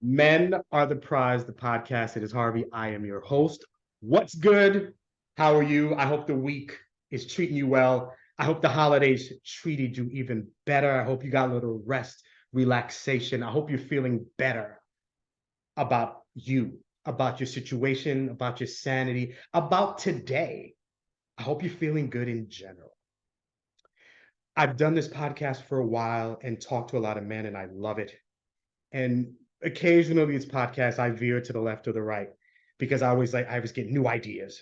Men are the prize, the podcast. It is Harvey. I am your host. What's good? How are you? I hope the week is treating you well. I hope the holidays treated you even better. I hope you got a little rest, relaxation. I hope you're feeling better about you, about your situation, about your sanity, about today. I hope you're feeling good in general. I've done this podcast for a while and talked to a lot of men, and I love it. And occasionally these podcasts, I veer to the left or the right because I always get new ideas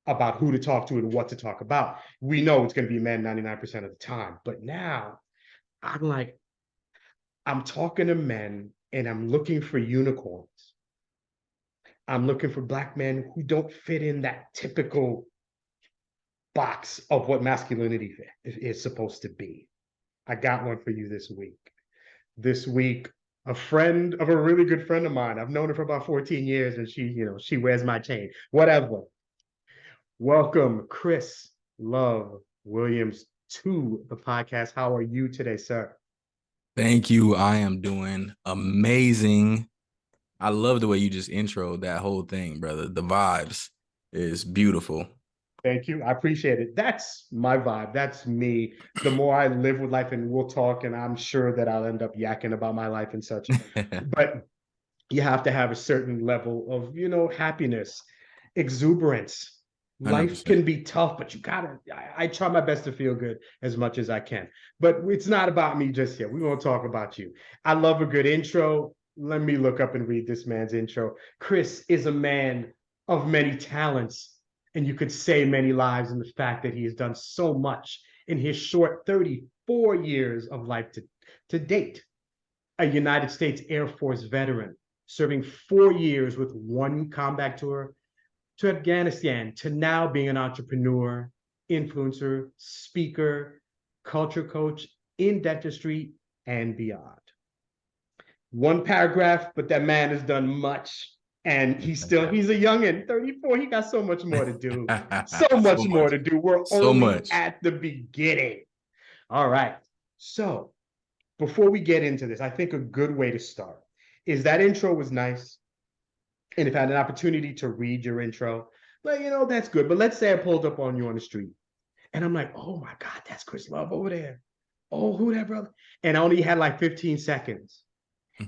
about who to talk to and what to talk about. We know it's going to be men 99% of the time. But now I'm like, I'm talking to men and I'm looking for unicorns. I'm looking for Black men who don't fit in that typical box of what masculinity is supposed to be. I got one for you this week. This week, a friend of a really good friend of mine. I've known her for about 14 years, and she wears my chain. Whatever. Welcome, Chris Love Williams, to the podcast. How are you today, sir? Thank you. I am doing amazing. I love the way you just introed that whole thing, brother. The vibes is beautiful. Thank you. I appreciate it. That's my vibe. That's me. The more I live with life, and we'll talk, and I'm sure that I'll end up yakking about my life and such. But you have to have a certain level of, happiness, exuberance. Life 100%. can be tough, but I try my best to feel good as much as I can. But it's not about me just yet. We won't talk about you. I love a good intro. Let me look up and read this man's intro. Chris is a man of many talents, and you could say many lives in the fact that he has done so much in his short 34 years of life to date. A United States Air Force veteran, serving 4 years with one combat tour to Afghanistan, to now being an entrepreneur, influencer, speaker, culture coach in dentistry and beyond. One paragraph, but that man has done much. And he's a youngin', 34. He got so much more to do. So So much more much. to do. We're So only much. at the beginning. All right. So before we get into this, I think a good way to start is that intro was nice. And if I had an opportunity to read your intro, but that's good. But let's say I pulled up on you on the street and I'm like, oh my God, that's Chris Love over there. Oh, who that brother? And I only had like 15 seconds.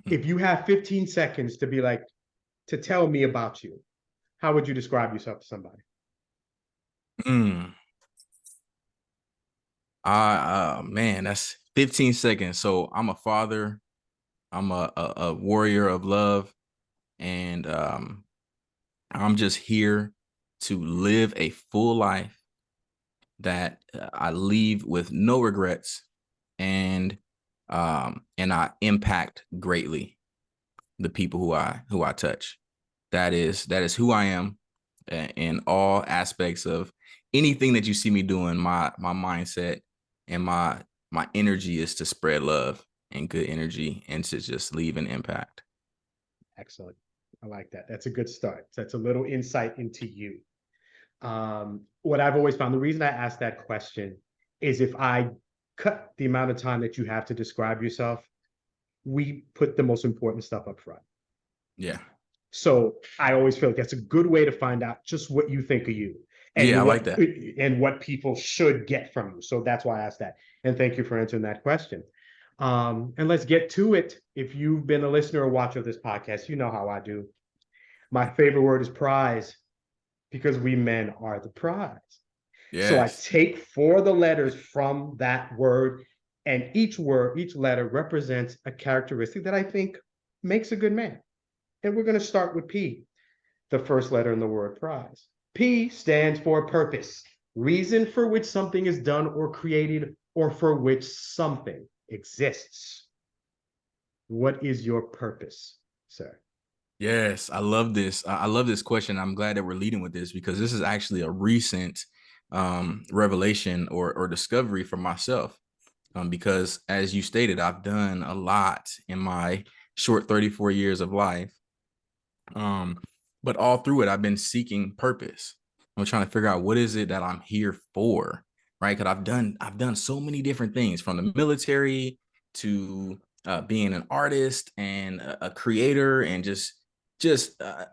If you have 15 seconds to be like, to tell me about you, how would you describe yourself to somebody? mm. Man, that's 15 seconds. So I'm a father. I'm a warrior of love, and I'm just here to live a full life that I leave with no regrets, and I impact greatly the people who I touch. That is who I am in all aspects of anything that you see me doing. My mindset and my energy is to spread love and good energy and to just leave an impact. Excellent. I like that. That's a good start. That's a little insight into you. What I've always found, the reason I asked that question is if I cut the amount of time that you have to describe yourself, we put the most important stuff up front. Yeah. So I always feel like that's a good way to find out just what you think of you Yeah, I and like what that. and what people should get from you. So that's why I asked that. And thank you for answering that question. And let's get to it. If you've been a listener or watcher of this podcast, you know how I do. My favorite word is prize because we men are the prize. So I Yes. take four of the letters from that word, and each word, each letter represents a characteristic that I think makes a good man. And we're going to start with P, the first letter in the word prize. P stands for purpose, reason for which something is done or created, or for which something exists. What is your purpose, sir? Yes, I love this. I love this question. I'm glad that we're leading with this because this is actually a recent revelation or discovery for myself. Because as you stated, I've done a lot in my short 34 years of life. But all through it, I've been seeking purpose. I'm trying to figure out what is it that I'm here for, right? Because I've done so many different things from the military to being an artist and a creator, and just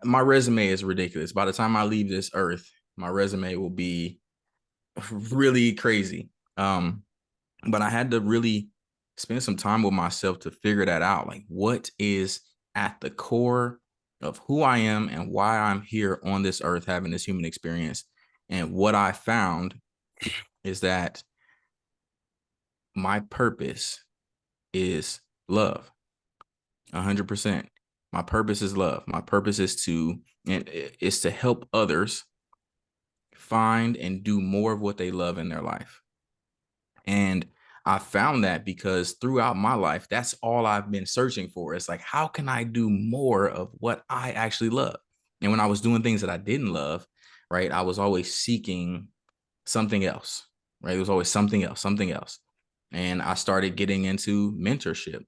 my resume is ridiculous. By the time I leave this earth, my resume will be really crazy. But I had to really spend some time with myself to figure that out. Like, what is at the core of who I am and why I'm here on this earth having this human experience? And what I found is that my purpose is love. 100%. My purpose is love. My purpose is to help others find and do more of what they love in their life. And I found that because throughout my life, that's all I've been searching for. It's like, how can I do more of what I actually love? And when I was doing things that I didn't love, right, I was always seeking something else, right? It was always something else, something else. And I started getting into mentorship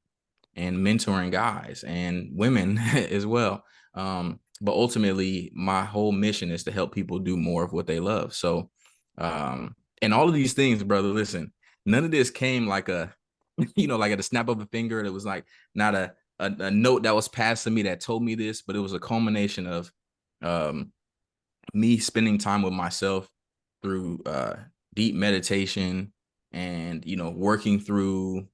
and mentoring guys and women as well. But ultimately, my whole mission is to help people do more of what they love. So, and all of these things, brother, listen, none of this came like a, like at the snap of a finger. It was like not a note that was passed to me that told me this, but it was a culmination of me spending time with myself through deep meditation and, working through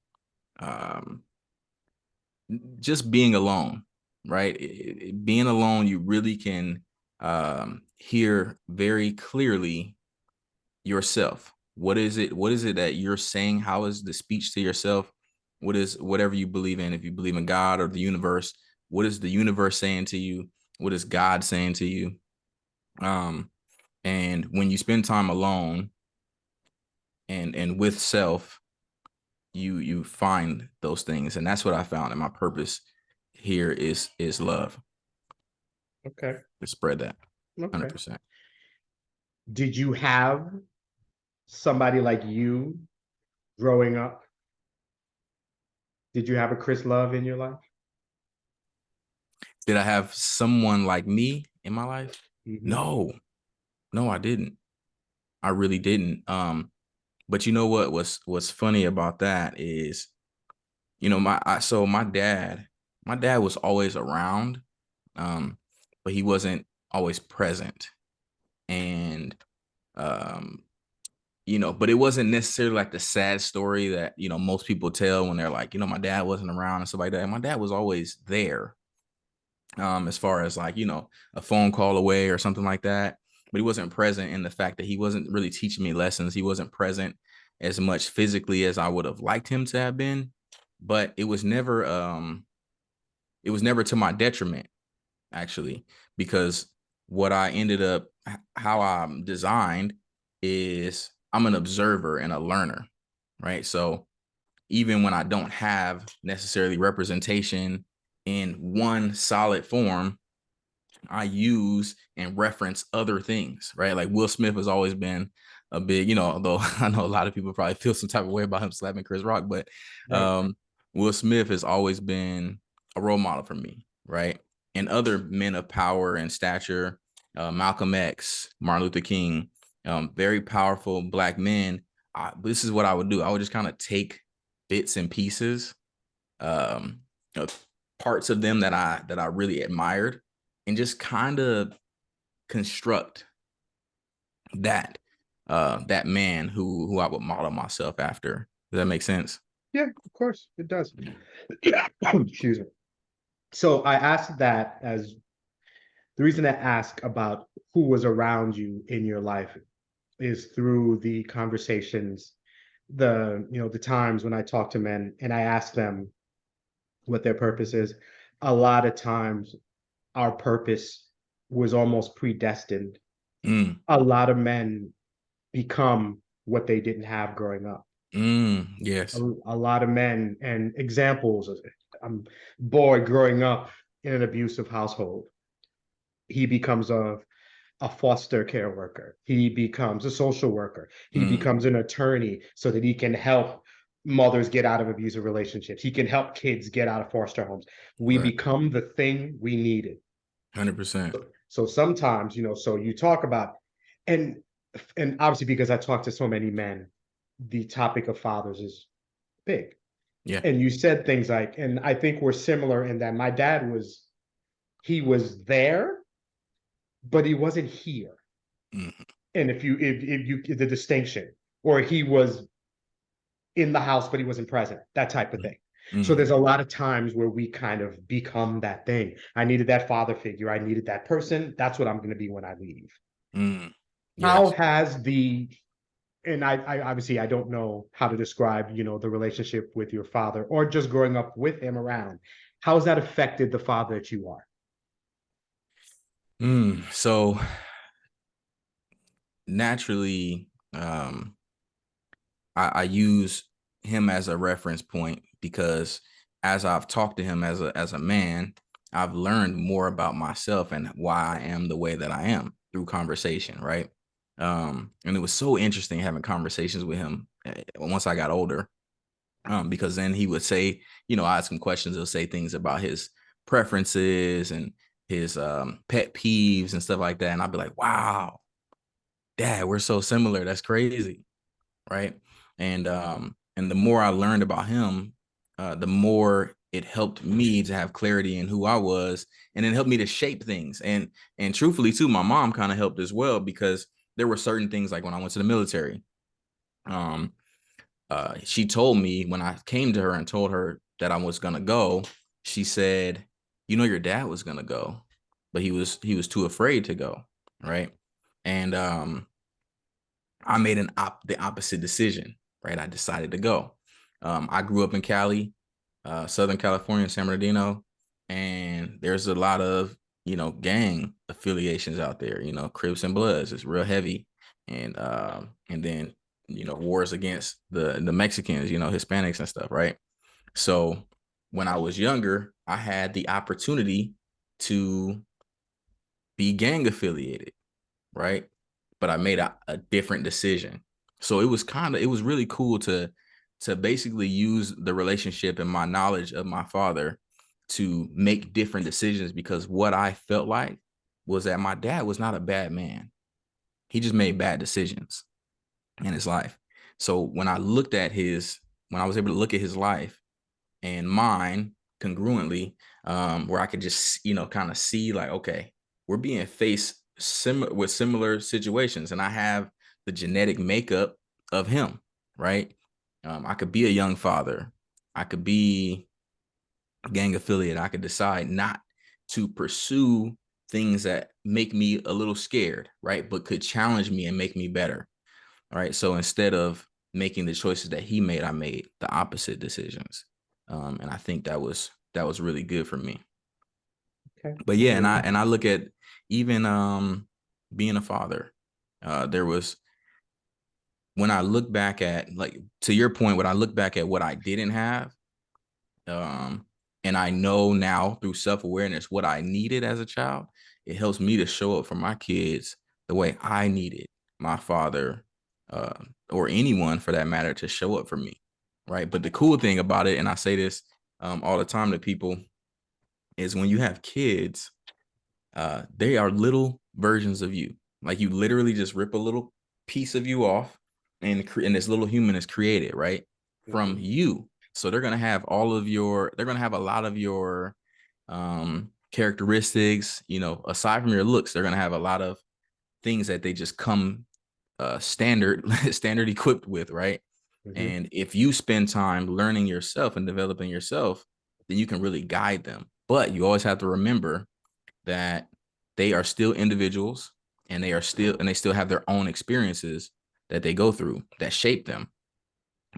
just being alone, right? Being alone, you really can hear very clearly yourself. What is it? What is it that you're saying? How is the speech to yourself? What is whatever you believe in? If you believe in God or the universe, what is the universe saying to you? What is God saying to you? And when you spend time alone and with self, you find those things, and that's what I found. And my purpose here is love. Okay. To spread that Okay. 100%. Did you have somebody like you growing up? Did you have a Chris Love in your life? Did I have someone like me in my life? Mm-hmm. No, I didn't. I really didn't. But you know what was funny about that is, my dad was always around, but he wasn't always present. And but it wasn't necessarily like the sad story that, most people tell when they're like, my dad wasn't around and stuff like that. And my dad was always there, as far as like, a phone call away or something like that. But he wasn't present in the fact that he wasn't really teaching me lessons. He wasn't present as much physically as I would have liked him to have been. But it was never to my detriment, actually, because what I ended up, how I'm designed is I'm an observer and a learner, right? So even when I don't have necessarily representation in one solid form, I use and reference other things, right? Like Will Smith has always been a big, although I know a lot of people probably feel some type of way about him slapping Chris Rock, but Right. Will Smith has always been a role model for me, right? And other men of power and stature, Malcolm X, Martin Luther King, very powerful Black men. This is what I would do. I would just kind of take bits and pieces, um, parts of them that I really admired, and just kind of construct that that man who I would model myself after. Does that make sense? Yeah, of course it does. Excuse me. So I asked that as the reason I ask about who was around you in your life is through the conversations, the times when I talk to men and I ask them what their purpose is. A lot of times our purpose was almost predestined. Mm, A lot of men become what they didn't have growing up. yes. A lot of men and examples. Boy growing up in an abusive household, he becomes a foster care worker. He becomes a social worker. He Mm, becomes an attorney so that he can help mothers get out of abusive relationships. He can help kids get out of foster homes. We right. become the thing we needed. 100%. So sometimes, so you talk about, and and obviously because I talk to so many men, the topic of fathers is big. Yeah. And you said things like, and I think we're similar in that my dad he was there, but he wasn't here. Mhm. And if you the distinction, or he was in the house, but he wasn't present, that type of thing. So Mhm. there's a lot of times where we kind of become that thing. I needed that father figure. I needed that person. That's what I'm going to be when I leave. Mhm. How Yes. has and I obviously I don't know how to describe, the relationship with your father or just growing up with him around. How has that affected the father that you are? So naturally, I use him as a reference point because as I've talked to him as a man, I've learned more about myself and why I am the way that I am through conversation, right? And it was so interesting having conversations with him once I got older, because then he would say, I ask him questions. He'll say things about his preferences and his pet peeves and stuff like that, and I'd be like, "Wow, Dad, we're so similar. That's crazy." Right. And the more I learned about him, the more it helped me to have clarity in who I was, and it helped me to shape things. And truthfully too, my mom kind of helped as well, because there were certain things like when I went to the military. um she told me when I came to her and told her that I was gonna go, she said, your dad was gonna go, but he was too afraid to go. Right. And I made the opposite decision, right? I decided to go. I grew up in Cali, Southern California, San Bernardino, and there's a lot of, gang affiliations out there, Crips and Bloods. It's real heavy. And then, wars against the Mexicans, Hispanics and stuff, right? So when I was younger, I had the opportunity to be gang affiliated, right? But I made a different decision. So it was really cool to basically use the relationship and my knowledge of my father to make different decisions, because what I felt like was that my dad was not a bad man. He just made bad decisions in his life. So when I was able to look at his life and mine congruently, where I could just, kind of see like, okay, we're being faced with similar situations, and I have the genetic makeup of him, right? I could be a young father. I could be a gang affiliate. I could decide not to pursue things that make me a little scared, right? But could challenge me and make me better, right? So instead of making the choices that he made, I made the opposite decisions. And I think that was really good for me. Okay. But I yeah, hear and I you. and I look at even being a father. There was when I look back at, like, to your point, when I look back at what I didn't have, um, and I know now through self-awareness what I needed as a child, it helps me to show up for my kids the way I needed my father, uh, or anyone for that matter, to show up for me, right? But the cool thing about it, and I say this all the time to people, is when you have kids, they are little versions of you. Like, you literally just rip a little piece of you off, and this little human is created, right, from Mhm. you. So they're gonna have a lot of your characteristics, aside from your looks. They're gonna have a lot of things that they just come standard standard equipped with, right? Mhm. And if you spend time learning yourself and developing yourself, then you can really guide them. But you always have to remember that they are still individuals, and they still have their own experiences that they go through that shape them.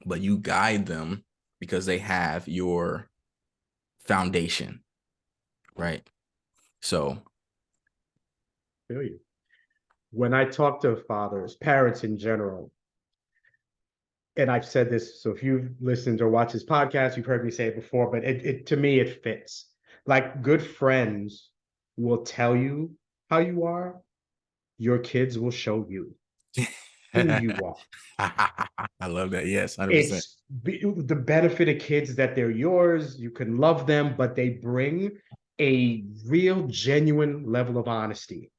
But you guide them because they have your foundation, right? So Feel you. When I talk to fathers, parents in general, and I've said this, so if you've listened or watched this podcast, you've heard me say it before, but it to me, it fits. Like, good friends will tell you how you are, your kids will show you who I you are. love that. Yes, 100%. It's the benefit of kids that they're yours, you can love them, but they bring a real, genuine level of honesty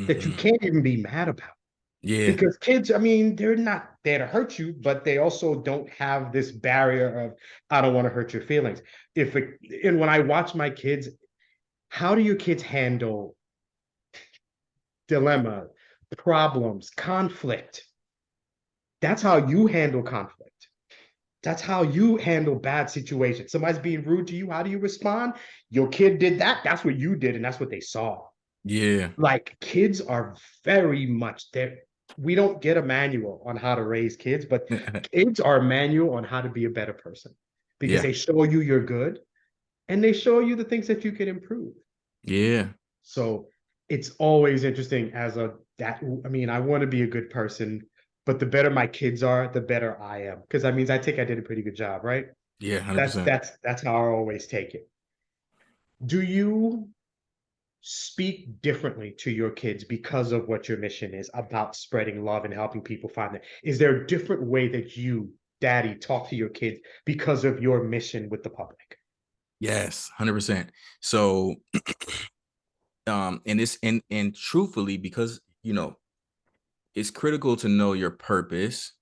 that you Hmm. can't even be mad about. Yeah. Because kids, I mean, they're not there to hurt you, but they also don't have this barrier of, I don't want to hurt your feelings. And when I watch my kids, how do your kids handle dilemma, problems, conflict? That's how you handle conflict. That's how you handle bad situations. Somebody's being rude to you. How do you respond? Your kid did that. That's what you did, and that's what they saw. Yeah. Like kids are very much there. We don't get a manual on how to raise kids, but kids are a manual on how to be a better person because Yeah. they show you you're good and they show you the things that you can improve. Yeah. So it's always interesting as a that I mean, I want to be a good person, but the better my kids are, the better I am. Because that means I think I did a pretty good job, right? Yeah. That's 100%. that's that's how I always take it. Do you speak differently to your kids because of what your mission is about spreading love and helping people find it? Is there a different way that you, daddy, talk to your kids because of your mission with the public? Yes. 100%. So, and it's, and truthfully, because, it's critical to know your purpose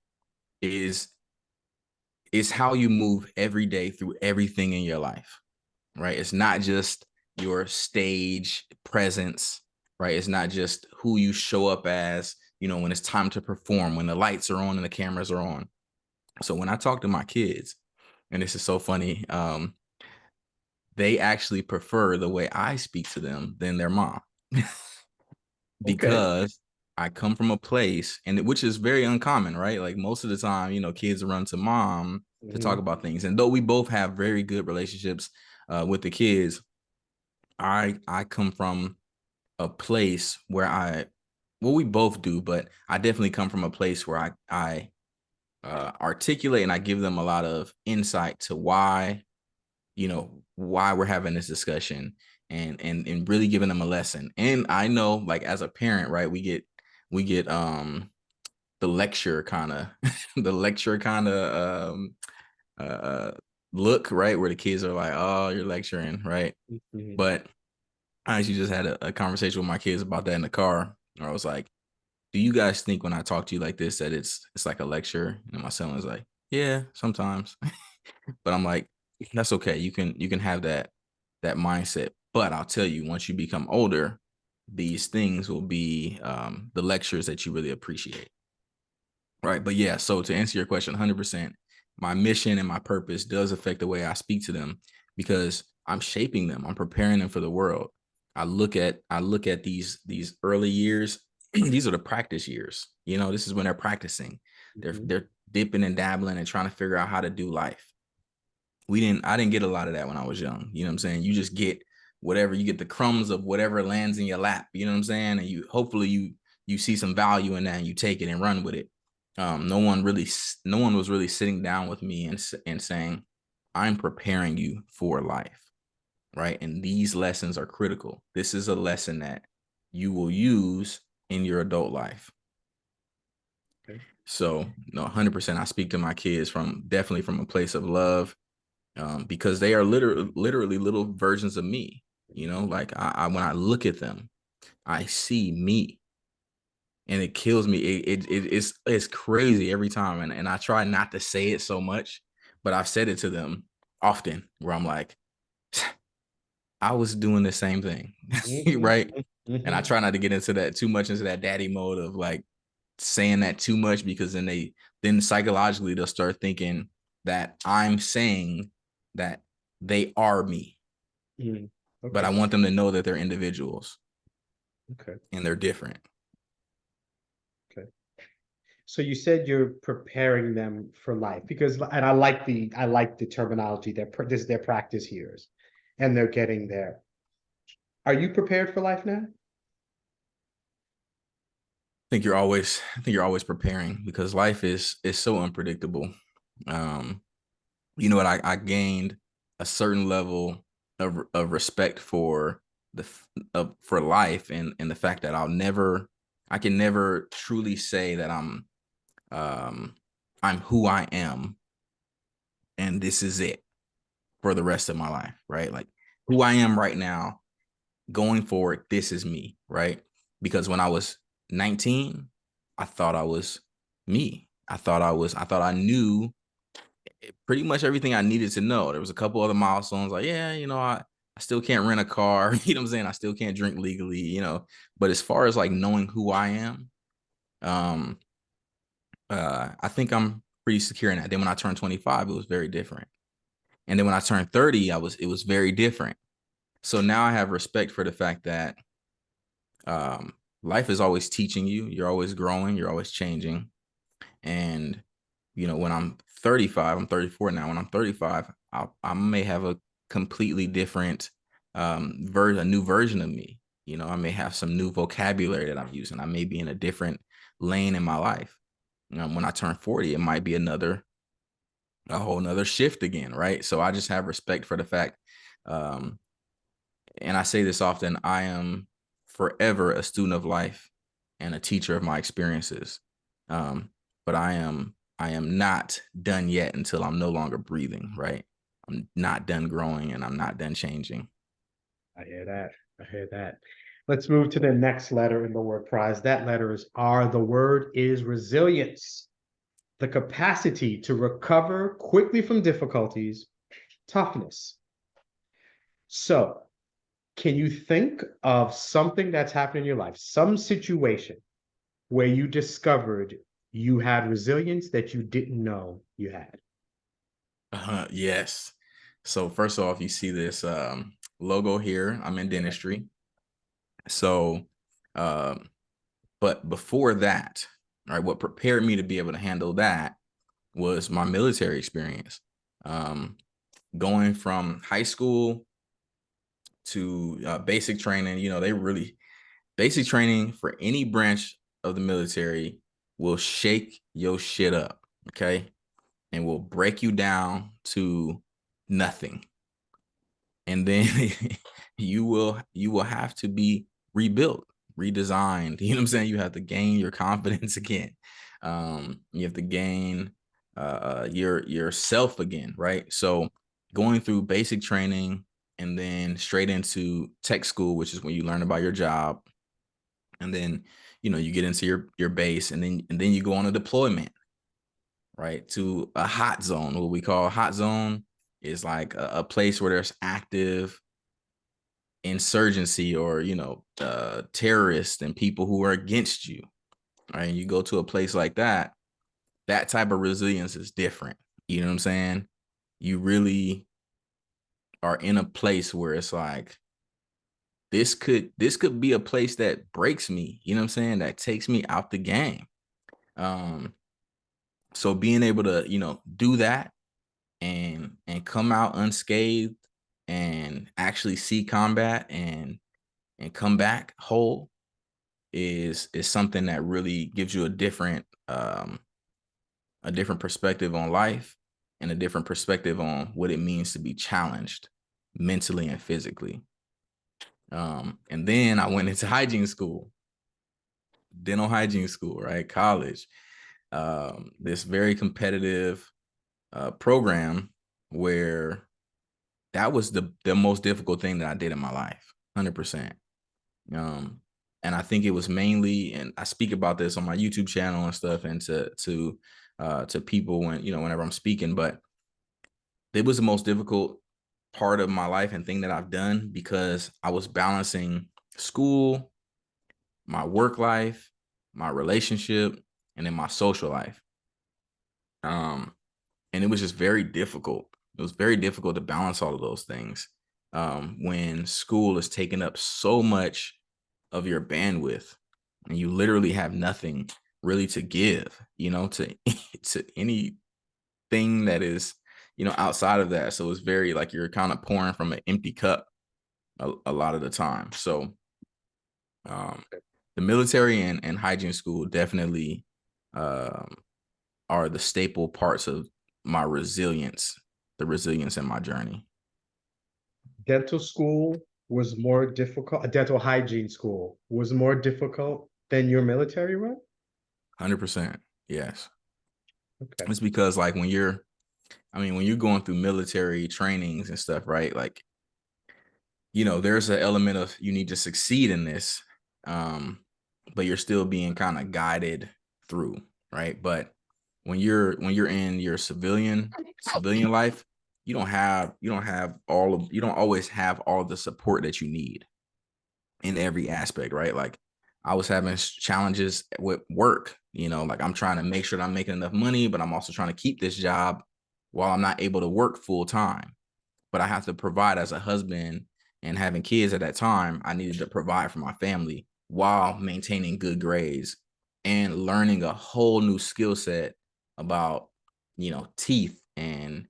is, how you move every day through everything in your life, right? It's not just your stage presence, right? It's not just who you show up as, when it's time to perform, when the lights are on and the cameras are on. So when I talk to my kids, and this is so funny, they actually prefer the way I speak to them than their mom. Okay. Because I come from a place, and which is very uncommon, right? Like most of the time, kids run to mom to talk Mhm. about things. And though we both have very good relationships with the kids, I come from a place where well, we both do, but I definitely come from a place where I articulate and I give them a lot of insight to why we're having this discussion, and really giving them a lesson. And I know, like, as a parent, right, we get the lecture kind of the lecture kind of uh look, right, where the kids are like, oh, you're lecturing, right? Mhm. But I actually just had a conversation with my kids about that in the car, where I was like, do you guys think when I talk to you like this that it's like a lecture? And my son was like, yeah, sometimes. But I'm like, that's okay. You can have that mindset. But I'll tell you, once you become older, these things will be the lectures that you really appreciate. Right. But yeah, so to answer your question, 100%, my mission and my purpose does affect the way I speak to them, because I'm shaping them. I'm preparing them for the world. I look at these early years. These are the practice years. This is when they're practicing. They're Mhm. they're dipping and dabbling and trying to figure out how to do life. I didn't get a lot of that when I was young. You know what I'm saying? You just get whatever, you get the crumbs of whatever lands in your lap. You know what I'm saying? And hopefully you see some value in that and you take it and run with it. No one was really sitting down with me and saying, I'm preparing you for life, right? And these lessons are critical. This is a lesson that you will use in your adult life. Okay. So, no, 100%. I speak to my kids definitely from a place of love, because they are literally little versions of me. Like when I look at them, I see me, and it kills me. It's crazy every time, and I try not to say it so much, but I've said it to them often, where I'm like, I was doing the same thing, Mhm. right? And I Mhm. try not to get into that too much, into that daddy mode of like saying that too much, because then psychologically they'll start thinking that I'm saying that they are me. Mhm. But I Okay. want them to know that they're individuals Okay. and they're different. Okay. So you said you're preparing them for life because, and I like the terminology. This is their practice years, and they're getting there. Are you prepared for life now? I think you're always preparing, because life is so unpredictable. You know what? I gained a certain level of respect for for life, and the fact that I can never truly say that um I'm who I am, and this is it for the rest of my life, right? Like, who I am right now, going forward, this is me, right? Because when I was 19, I thought I was me. I thought I knew pretty much everything I needed to know. There was a couple other milestones like, yeah, I still can't rent a car. You know what I'm saying? I still can't drink legally, but as far as like knowing who I am, um, I think I'm pretty secure in that. Then when I turned 25, it was very different. And then when I turned 30, it was very different. So now I have respect for the fact that life is always teaching you. You're always growing. You're always changing. And, when I'm 35, I'm 34 now. When I'm 35, I may have a completely different a new version of me. I may have some new vocabulary that I'm using. I may be in a different lane in my life. When I turn 40, it might be a whole nother shift again, right? So I just have respect for the fact, um, and I say this often, I am forever a student of life and a teacher of my experiences. But I am not done yet until I'm no longer breathing, right? I'm not done growing and I'm not done changing. I hear that. I hear that. Let's move to the next letter in the word prize. That letter is R. The word is resilience, the capacity to recover quickly from difficulties, toughness. So, can you think of something that's happened in your life, some situation where you discovered you had resilience that you didn't know you had? Yes. So first off, you see this logo here. I'm in dentistry. So, um, but before that, right, what prepared me to be able to handle that was my military experience. Um, Going from high school to basic training, they really basic training for any branch of the military will shake your shit up, okay, and will break you down to nothing, and then you will have to be rebuilt, redesigned. You know what I'm saying? You have to gain your confidence again. You have to gain yourself again, right? So going through basic training and then straight into tech school, which is when you learn about your job, and then you get into your base, and then you go on a deployment, right, to a hot zone. What we call a hot zone is like a place where there's active insurgency or terrorists and people who are against you, right? You go to a place like that, that type of resilience is different. You know what I'm saying? You really are in a place where it's like, this could be a place that breaks me, you know what I'm saying, that takes me out the game. um so being able to do that and come out unscathed and actually see combat and come back whole is something that really gives you a different perspective on life and a different perspective on what it means to be challenged mentally and physically. And then I went into hygiene school, dental hygiene school, right? College. This very competitive program where that was the most difficult thing that I did in my life, 100%. Um, and I think it was mainly, and I speak about this on my YouTube channel and stuff, and to people whenever I'm speaking, but it was the most difficult part of my life and thing that I've done because I was balancing school, my work life, my relationship, and then my social life. Um, and it was just very difficult. It was very difficult to balance all of those things when school is taking up so much of your bandwidth and you literally have nothing really to give, to to anything that is, outside of that. So it's very like you're kind of pouring from an empty cup a lot of the time. So um, the military and hygiene school definitely um, are the staple parts of my resilience, the resilience in my journey. Dental school was more difficult, a dental hygiene school was more difficult than your military run? 100%. Yes. Okay. It's because like when you're going through military trainings and stuff, right? Like, there's an element of you need to succeed in this. But you're still being kind of guided through, right? But when you're in your civilian life, you don't always have all the support that you need in every aspect, right? Like I was having challenges with work, like I'm trying to make sure that I'm making enough money, but I'm also trying to keep this job while I'm not able to work full time. But I have to provide as a husband, and having kids at that time, I needed to provide for my family while maintaining good grades and learning a whole new skill set about, teeth and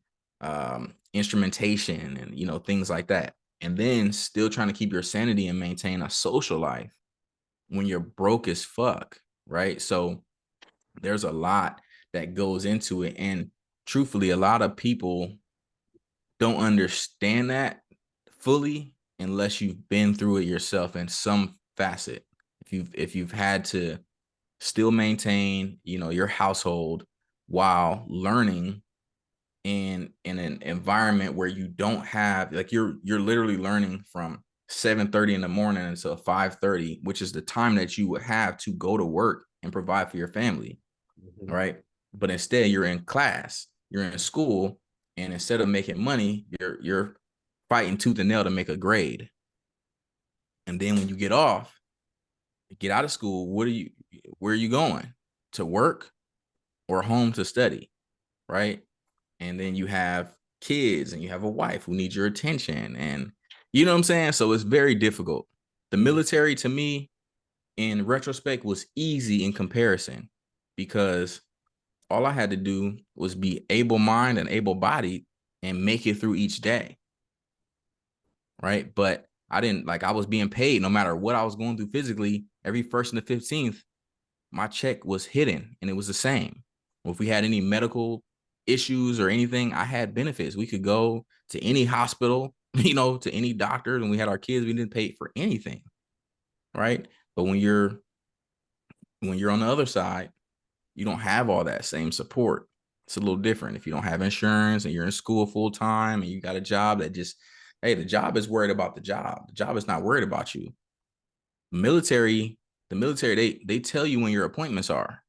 instrumentation and, things like that. And then still trying to keep your sanity and maintain a social life when you're broke as fuck, right? So there's a lot that goes into it. And truthfully, a lot of people don't understand that fully unless you've been through it yourself in some facet. If you've had to still maintain, your household while learning in an environment where you don't have, like, you're literally learning from 7:30 in the morning until 5:30, which is the time that you would have to go to work and provide for your family, Mhm. right? But instead you're in class, you're in school, and instead of making money, you're fighting tooth and nail to make a grade. And then when you get out of school, where are you going? To work or home to study, right? And then you have kids and you have a wife who needs your attention, and you know what I'm saying? So it's very difficult. The military, to me, in retrospect, was easy in comparison because all I had to do was be able-minded and able-bodied and make it through each day, right? But I was being paid no matter what I was going through physically. Every first and the 15th, my check was hidden and it was the same. If we had any medical issues or anything, I had benefits. We could go to any hospital, to any doctor, and we had our kids. We didn't pay for anything, right? But when you're on the other side, you don't have all that same support. It's a little different. If you don't have insurance and you're in school full time and you got a job that just, hey, the job is worried about the job. The job is not worried about you. Military, the military, they tell you when your appointments are.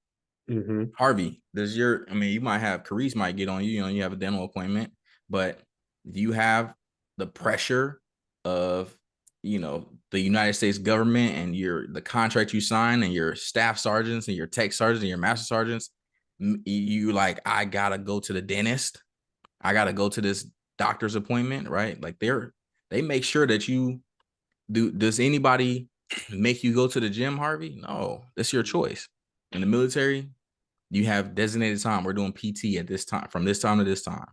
Mhm. Harvey, you might have P.R.I.Z.E might get on you, you have a dental appointment, but do you have the pressure of, the United States government and the contract you sign and your staff sergeants and your tech sergeants and your master sergeants? You like, I gotta go to the dentist. I gotta go to this doctor's appointment, right? Like they make sure that you do. Does anybody make you go to the gym, Harvey? No, that's your choice. In the military, you have designated time. We're doing PT at this time, from this time to this time,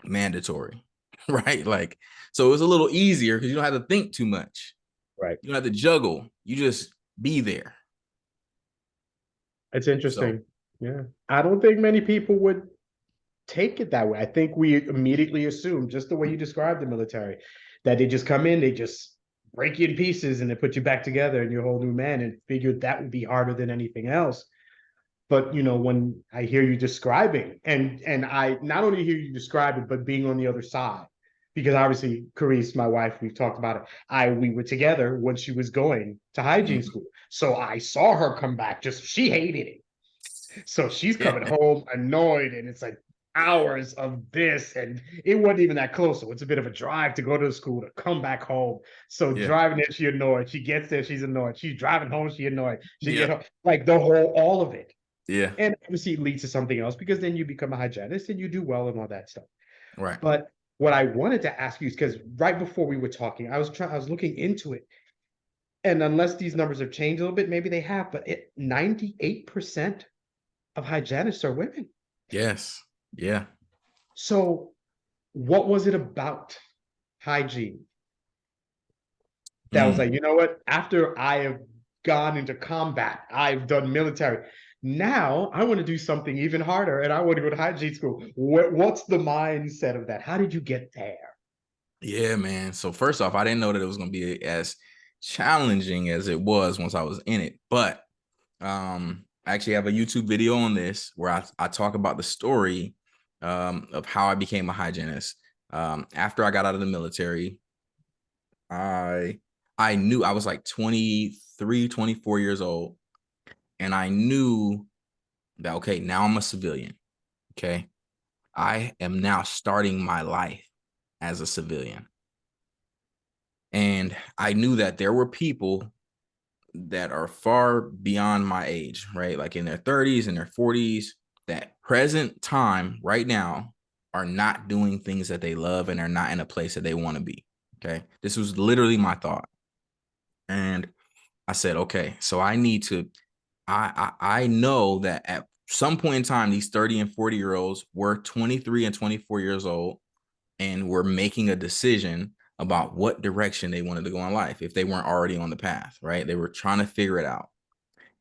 mandatory, right? Like, so it's a little easier because you don't have to think too much. Right. You don't have to juggle. You just be there. It's So interesting. Yeah. I don't think many people would take it that way. I think we immediately assume, just the way you described the military, that they just come in, they just break you in pieces and they put you back together and you're a whole new man, and figured that would be harder than anything else. But when I hear you describing, and I not only hear you describe it, but being on the other side, because obviously Carice, my wife, we've talked about it. We were together when she was going to hygiene mm, school. So I saw her come back, just she hated it. So she's yeah, coming home annoyed, and it's like hours of this, and it wasn't even that close. So it's a bit of a drive to go to the school to come back home. So yeah, driving there, she annoyed. She gets there, she's annoyed. She's driving home, she annoyed. She yeah, get home, like the whole, all of it. yeah, And obviously it leads to something else, because then you become a hygienist and you do well and all that stuff. right. But what I wanted to ask you is, because right before we were talking, I was looking into it. And unless these numbers have changed a little bit, maybe they have, but 98% of hygienists are women. Yes, yeah. So what was it about hygiene that was Mm. like, you know what? After I have gone into combat, I've done military. Now I want to do something even harder, and I want to go to hygiene school. What's the mindset of that? How did you get there? Yeah, man. So first off, I didn't know that it was going to be as challenging as it was once I was in it. But I actually have a YouTube video on this where I talk about the story of how I became a hygienist. After I got out of the military, I I knew I was like 23, 24 years old, and I knew that, okay, now I'm a civilian. Okay. I am now starting my life as a civilian. And I knew that there were people that are far beyond my age, right? Like in their 30s and their 40s, that present time right now are not doing things that they love and are not in a place that they want to be. Okay. This was literally my thought. And I said, okay, so I need to, I know that at some point in time, these 30 and 40-year-olds were 23 and 24 years old and were making a decision about what direction they wanted to go in life if they weren't already on the path, right? They were trying to figure it out.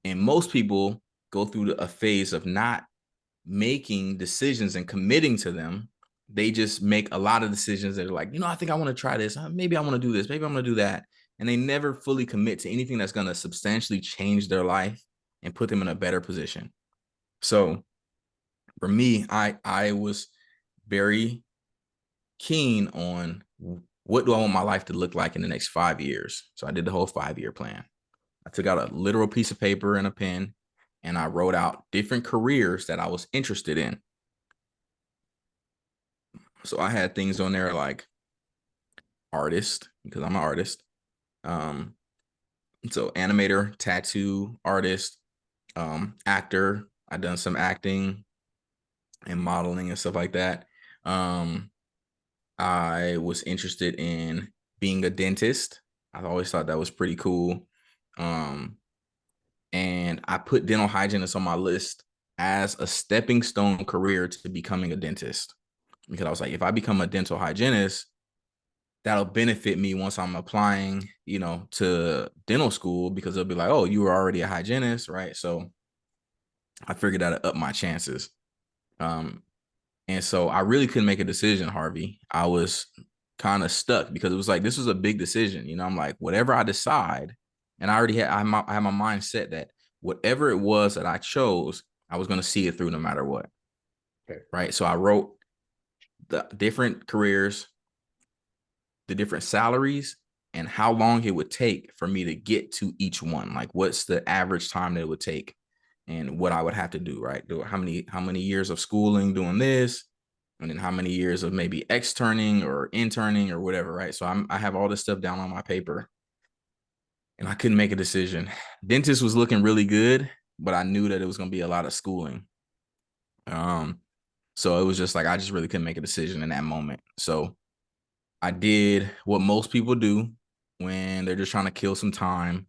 And most people go through a phase of not making decisions and committing to them. They just make a lot of decisions that are like, I think I want to try this. Maybe I want to do this. Maybe I'm going to do that. And they never fully commit to anything that's going to substantially change their life and put them in a better position. So for me, I was very keen on what do I want my life to look like in the next 5 years. So I did the whole 5-year plan. I took out a literal piece of paper and a pen, and I wrote out different careers that I was interested in. So I had things on there like artist, because I'm an artist. So animator, tattoo artist, actor. I've done some acting and modeling and stuff like that. I was interested in being a dentist. I always thought that was pretty cool. And I put dental hygienist on my list as a stepping stone career to becoming a dentist, because I was like, if I become a dental hygienist, that'll benefit me once I'm applying, to dental school, because they'll be like, oh, you were already a hygienist, right? So I figured that'd up my chances. And so I really couldn't make a decision, Harvey. I was kind of stuck because it was like, this was a big decision. I'm like, whatever I decide, and I already I had my mind set that whatever it was that I chose, I was going to see it through no matter what. Okay. Right. So I wrote the different careers, the different salaries, and how long it would take for me to get to each one. Like, what's the average time that it would take and what I would have to do, right? How many years of schooling doing this, and then how many years of maybe externing or interning or whatever, right? So I have all this stuff down on my paper, and I couldn't make a decision. Dentist was looking really good, but I knew that it was going to be a lot of schooling. So it was just like, I just really couldn't make a decision in that moment. So I did what most people do when they're just trying to kill some time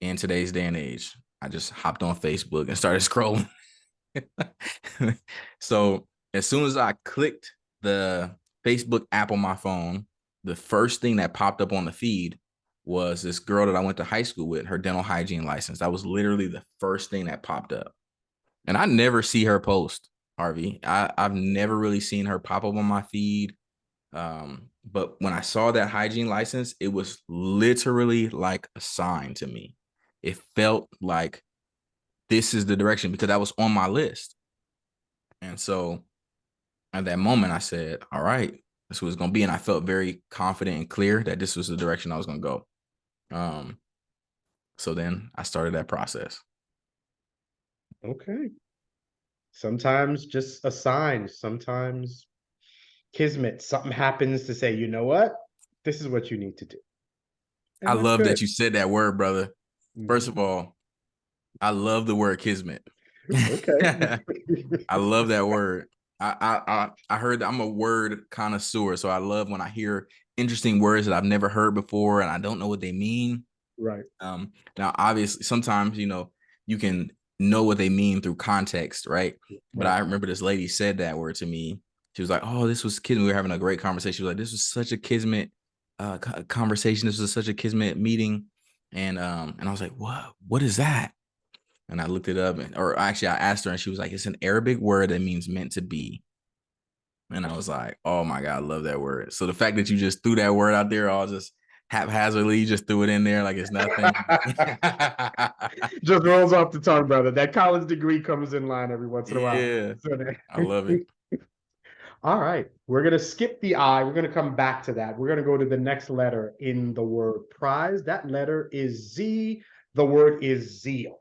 in today's day and age. I just hopped on Facebook and started scrolling. So as soon as I clicked the Facebook app on my phone, the first thing that popped up on the feed was this girl that I went to high school with, her dental hygiene license. That was literally the first thing that popped up. And I never see her post, Harvey. I've never really seen her pop up on my feed. But when I saw that hygiene license, it was literally like a sign to me. It felt like this is the direction, because that was on my list. And so at that moment, I said, all right, this was going to be. And I felt very confident and clear that this was the direction I was going to go. So then I started that process. Okay. Sometimes just a sign, sometimes kismet, something happens to say, you know what? This is what you need to do. I And that's love good. that you said that word, brother. First of all, I love the word kismet. Okay. I love that word. I heard that I'm a word connoisseur, so I love when I hear interesting words that I've never heard before and I don't know what they mean. Right. Now, obviously, sometimes you can know what they mean through context, right? But Right. I remember this lady said that word to me. She was like, "Oh, this was kismet." We were having a great conversation. She was like, "This was such a kismet conversation. This was such a kismet meeting," and I was like, "What? What is that?" And I looked it up, or actually, I asked her, and she was like, "It's an Arabic word that means meant to be." And I was like, "Oh my God, I love that word." So the fact that you just threw that word out there, all just haphazardly, you just threw it in there like it's nothing. Just rolls off the tongue, brother. That college degree comes in line every once in a while. Yeah, So I love it. all right, we're gonna skip the I. We're gonna come back to that. We're gonna go to the next letter in the word prize. That letter is Z. The word is zeal.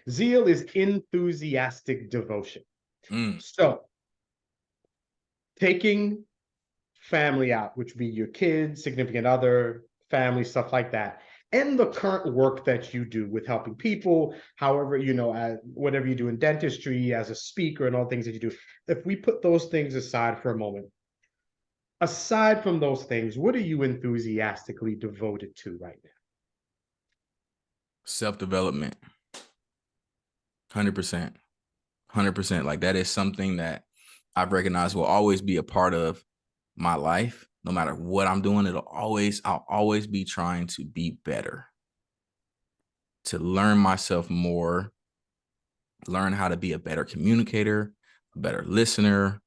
Zeal is enthusiastic devotion. Mm, So taking family out, which would be your kids, significant other, family, stuff like that, and the current work that you do with helping people, however, whatever you do in dentistry, as a speaker, and all things that you do. If we put those things aside for a moment, aside from those things, what are you enthusiastically devoted to right now? self-development, 100%, 100%. Like that is something that I've recognized will always be a part of my life. No matter what I'm doing, I'll always be trying to be better, to learn myself more, learn how to be a better communicator, a better listener,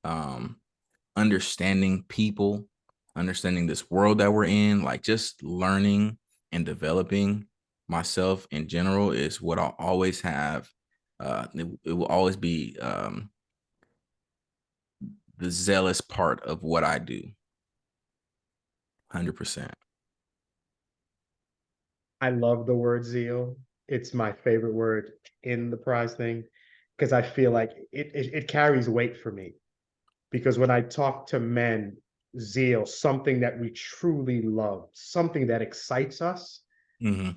um, understanding people, understanding this world that we're in, like just learning and developing myself in general is what I'll always have. It will always be the zealous part of what I do. 100%. I love the word zeal. It's my favorite word in the prize thing because I feel like it carries weight for me. Because when I talk to men, zeal, something that we truly love, something that excites us, Hmm.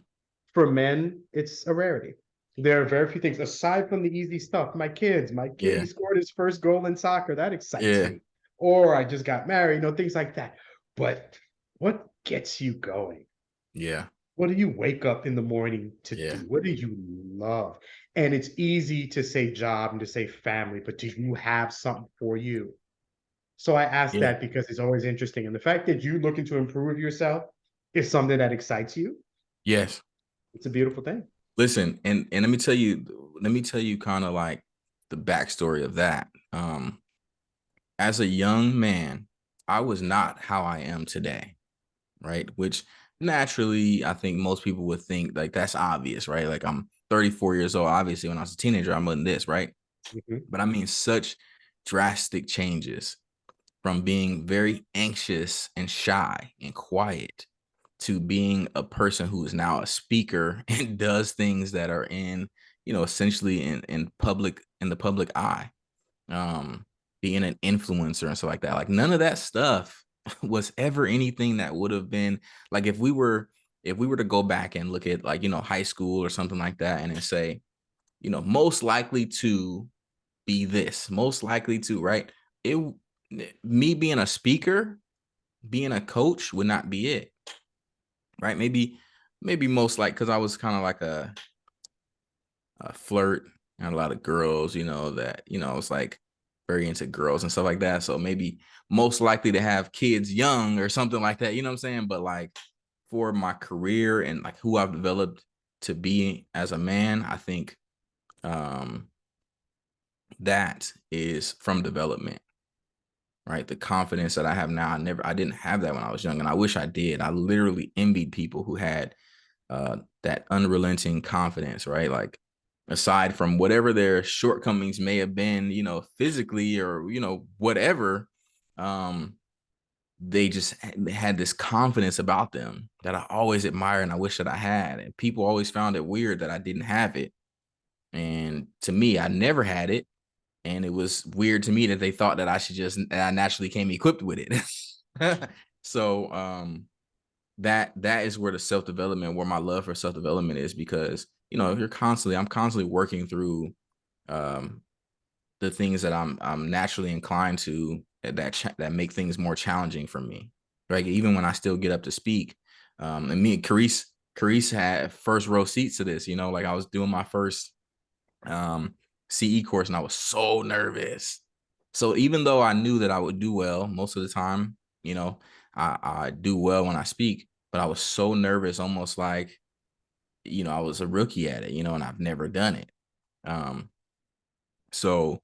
for men, it's a rarity. There are very few things aside from the easy stuff. My kid, he Yeah. scored his first goal in soccer. That excites Yeah. me. Or I just got married, things like that. But what gets you going? Yeah. What do you wake up in the morning to do? Yeah. What do you love? And it's easy to say job and to say family, but do you have something for you? So I ask Yeah. that because it's always interesting. And the fact that you're looking to improve yourself is something that excites you. Yes. It's a beautiful thing. Listen, and let me tell you kind of like the backstory of that. As a young man, I was not how I am today, right? Which naturally, I think most people would think like that's obvious, right? Like I'm 34 years old. Obviously, when I was a teenager, I'm in this, right? Mhm. But I mean, such drastic changes from being very anxious and shy and quiet to being a person who is now a speaker and does things that are essentially in the public eye, um, being an influencer and stuff like that. Like none of that stuff was ever anything that would have been like if we were to go back and look at like high school or something like that and then say most likely to be this, most likely to, right? It Me being a speaker, being a coach would not be it, right? Maybe most like because I was kind of like a flirt and a lot of girls, that it's like very into girls and stuff like that. So maybe most likely to have kids young or something like that. You know what I'm saying? But like for my career and like who I've developed to be as a man, I think um that is from development, right? The confidence that I have now, I didn't have that when I was young, and I wish I did. I literally envied people who had that unrelenting confidence, right? Like aside from whatever their shortcomings may have been, physically or whatever, um, they just had this confidence about them that I always admire and I wish that I had. And people always found it weird that I didn't have it. And to me, I never had it. And it was weird to me that they thought that I naturally came equipped with it. So that is where the self-development, where my love for self-development is, because I'm constantly working through um the things that I'm naturally inclined to that make things more challenging for me. Right. Even when I still get up to speak. And me and Carice had first row seats to this, like I was doing my first um CE course and I was so nervous. So even though I knew that I would do well most of the time, I do well when I speak, but I was so nervous, almost like, I was a rookie at it, and I've never done it. Um, so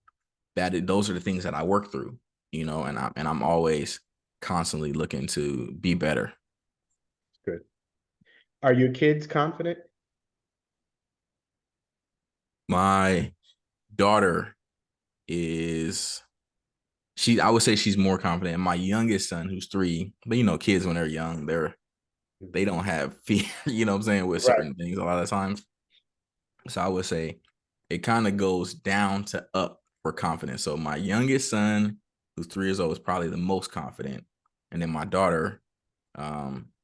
those are the things that I work through, and I'm always constantly looking to be better. Good. Are your kids confident? My daughter is I would say she's more confident. And my youngest son, who's 3, but kids when they're young, they Mhm. don't have fear, you know what I'm saying, with Right. certain things a lot of times. So I would say it kind of goes down to up for confidence. So my youngest son, who's 3 years old, is probably the most confident. And then my daughter,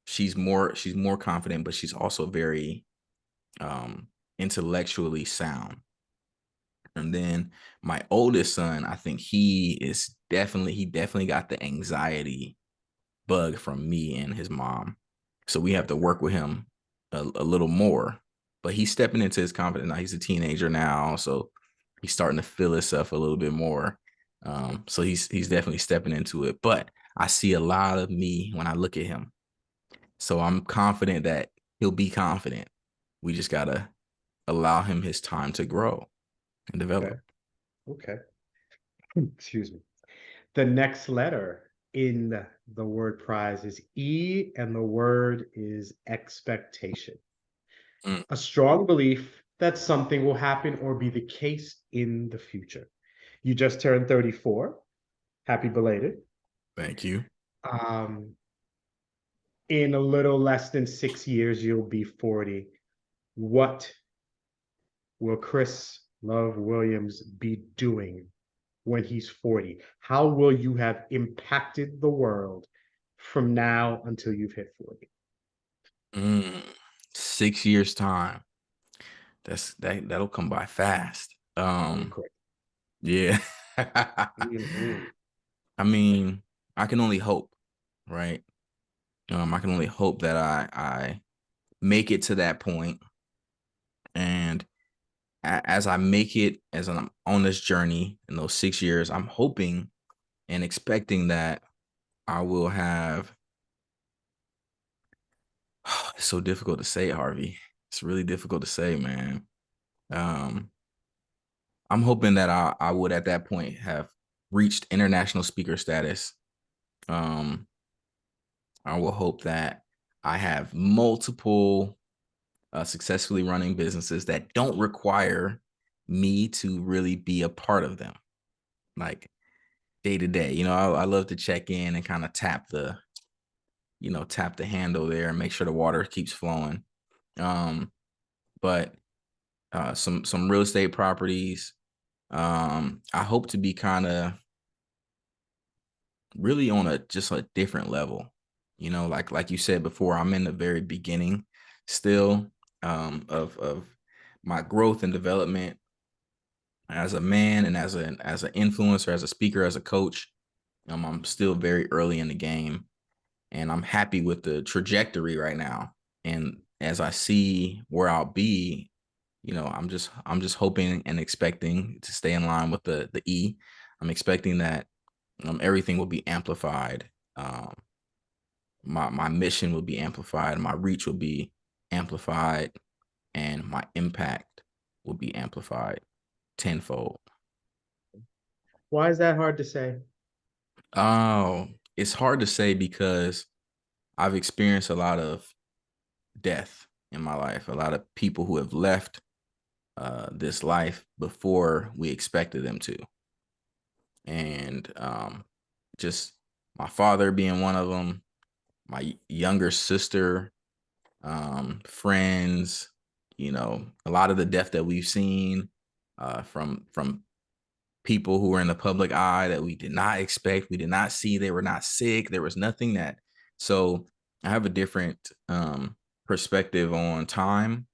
she's more confident, but she's also very intellectually sound. And then my oldest son, I think he definitely got the anxiety bug from me and his mom. So we have to work with him a little more. But he's stepping into his confidence now. He's a teenager now, so he's starting to feel himself a little bit more. So he's definitely stepping into it. But I see a lot of me when I look at him. So I'm confident that he'll be confident. We just gotta allow him his time to grow and Okay. develop. Okay. Excuse me. The next letter in the word prize is E, and the word is expectation. Mm, A strong belief that something will happen or be the case in the future. You just turned 34. Happy belated. thank you. Um, in a little less than 6 years, you'll be 40. What will Chris Love Williams be doing when he's 40? How will you have impacted the world from now until you've hit 40? Mm, 6 years time. That'll come by fast. Quick. Yeah. Mhm. I mean, I can only hope, right? I can only hope that I make it to that point, and as I make it, as I'm on this journey in those 6 years, I'm hoping and expecting that I will have. It's so difficult to say, Harvey. It's really difficult to say, man. Um, I'm hoping that I would at that point have reached international speaker status. Um, I will hope that I have multiple successfully running businesses that don't require me to really be a part of them, like day to day. I love to check in and kind of tap the handle there and make sure the water keeps flowing. Um, but some real estate properties. I hope to be kind of really on a different level. Like you said before, I'm in the very beginning still of my growth and development as a man and as an influencer, as a speaker, as a coach. I'm still very early in the game, and I'm happy with the trajectory right now. And as I see where I'll be, I'm just hoping and expecting to stay in line with the E. I'm expecting that everything will be amplified. Um, my mission will be amplified, my reach will be amplified, and my impact will be amplified tenfold. Why is that hard to say? Oh, it's hard to say because I've experienced a lot of death in my life, a lot of people who have left this life before we expected them to. And just my father being one of them, my younger sister, friends, a lot of the death that we've seen from people who were in the public eye that we did not expect, we did not see. They were not sick. There was nothing that. So I have a different perspective on time,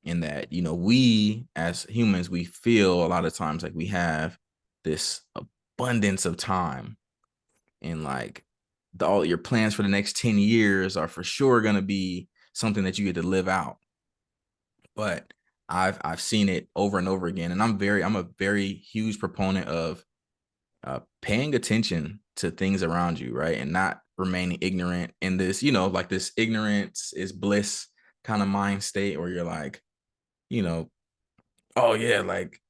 in that we as humans, we feel a lot of times like we have this abundance of time, and like all your plans for the next 10 years are for sure going to be something that you get to live out. But I've seen it over and over again, and I'm a very huge proponent of paying attention to things around you, right? And not remaining ignorant in this, like this ignorance is bliss kind of mind state where you're like, you know, oh yeah, like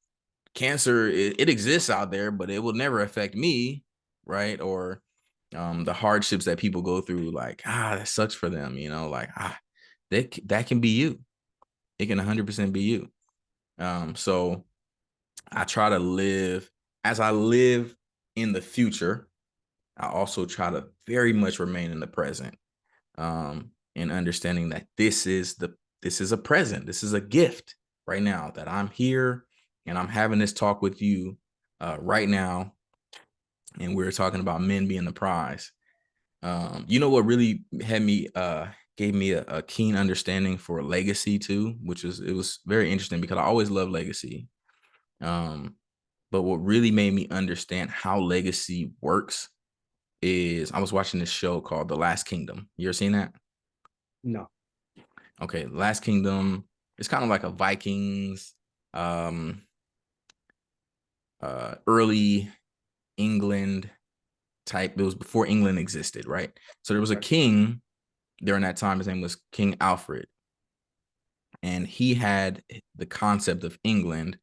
cancer, it exists out there, but it will never affect me, right? Or the hardships that people go through, like, that sucks for them, like, that can be you. It can 100% be you. So I try to live as I live in the future. I also try to very much remain in the present, and understanding that this is a present. This is a gift. right now, that I'm here and I'm having this talk with you right now, and we're talking about men being the prize. You know what really had me gave me a keen understanding for legacy too, it was very interesting because I always love legacy. But what really made me understand how legacy works is I was watching this show called The Last Kingdom. You ever seen that? No. Okay, Last Kingdom. It's kind of like a Vikings, um, early England type. It was before England existed, right? So there was a king during that time. His name was King Alfred, and he had the concept of England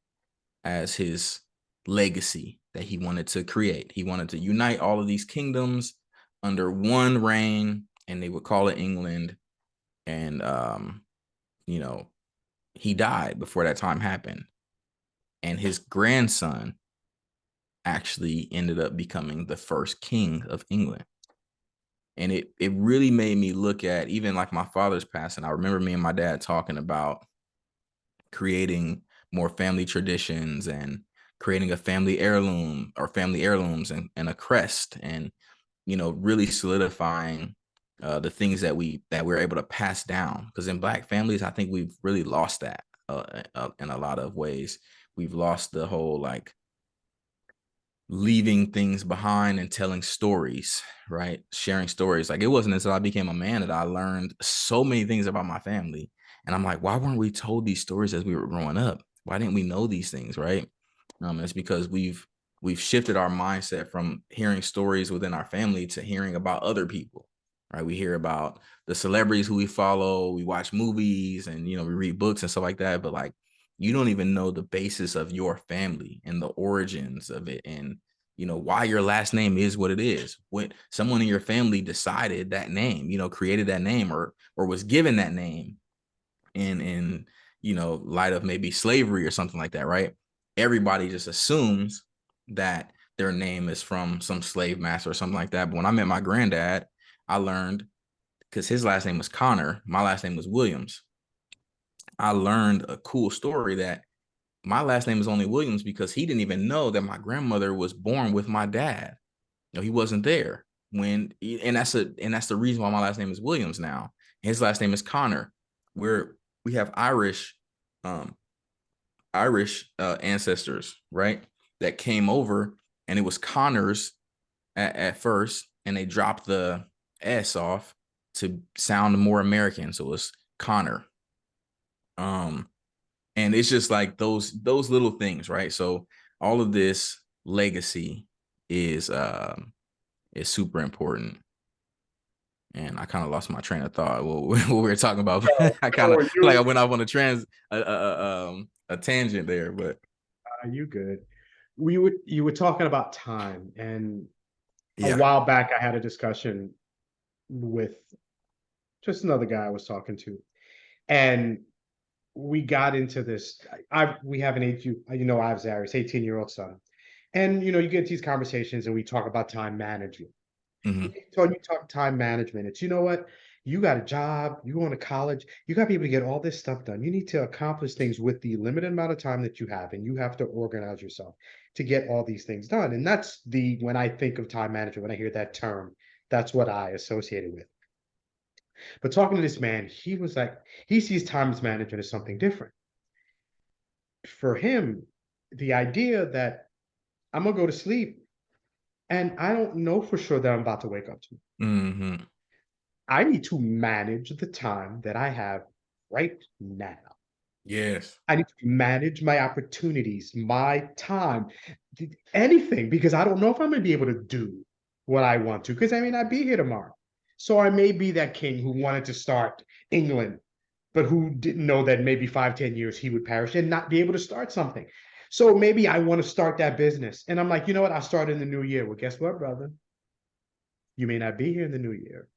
as his legacy that he wanted to create. He wanted to unite all of these kingdoms under one reign, and they would call it England. And you know, he died before that time happened, and his grandson actually ended up becoming the first king of England. And it really made me look at, even like my father's passing, I remember me and my dad talking about creating more family traditions and creating a family heirloom or family heirlooms and a crest, and really solidifying the things that we're able to pass down, because in Black families I think we've really lost that in a lot of ways. We've lost the whole like leaving things behind and telling stories, right? Sharing stories. Like, it wasn't until I became a man that I learned so many things about my family. And I'm like, why weren't we told these stories as we were growing up? Why didn't we know these things, right? It's because we've shifted our mindset from hearing stories within our family to hearing about other people, right? We hear about the celebrities who we follow, we watch movies, and we read books and stuff like that. But like, you don't even know the basis of your family and the origins of it, and why your last name is what it is. When someone in your family decided that name, created that name, or was given that name in light of maybe slavery or something like that, right? Everybody just assumes that their name is from some slave master or something like that. But when I met my granddad, I learned, because his last name was Connor, my last name was Williams. I learned a cool story that my last name is only Williams because he didn't even know that my grandmother was born with my dad. He wasn't there and that's the reason why my last name is Williams now. His last name is Connor. We have um, Irish ancestors, right? That came over, and it was Connors at first, and they dropped the S off to sound more American, so it was Connor. And it's just like those little things, right? So all of this legacy is super important. And I kind of lost my train of thought what we were talking about. I kind of Oh, feel like I went off on a tangent there, but you good. You were talking about time, and a yeah. while back I had a discussion with just another guy I was talking to, and we got into this. We have an I have Zari's 18-year-old son, and you get these conversations, and we talk about time management. Hmm. So you talk time management. It's, what, you got a job, you going to college, you got to be able to get all this stuff done. You need to accomplish things with the limited amount of time that you have, and you have to organize yourself to get all these things done. And that's when I think of time management, when I hear that term, that's what I associate it with. But talking to this man, he was like, he sees time management as something different. For him, the idea that I'm gonna go to sleep and I don't know for sure that I'm about to wake up to. Hmm. I need to manage the time that I have right now. Yes. I need to manage my opportunities, my time, anything, because I don't know if I'm going to be able to do what I want to, because I may not be here tomorrow. So I may be that king who wanted to start England, but who didn't know that maybe 5, 10 years he would perish and not be able to start something. So maybe I want to start that business. And I'm like, you know what? I'll start in the new year. Well, guess what, brother? You may not be here in the new year.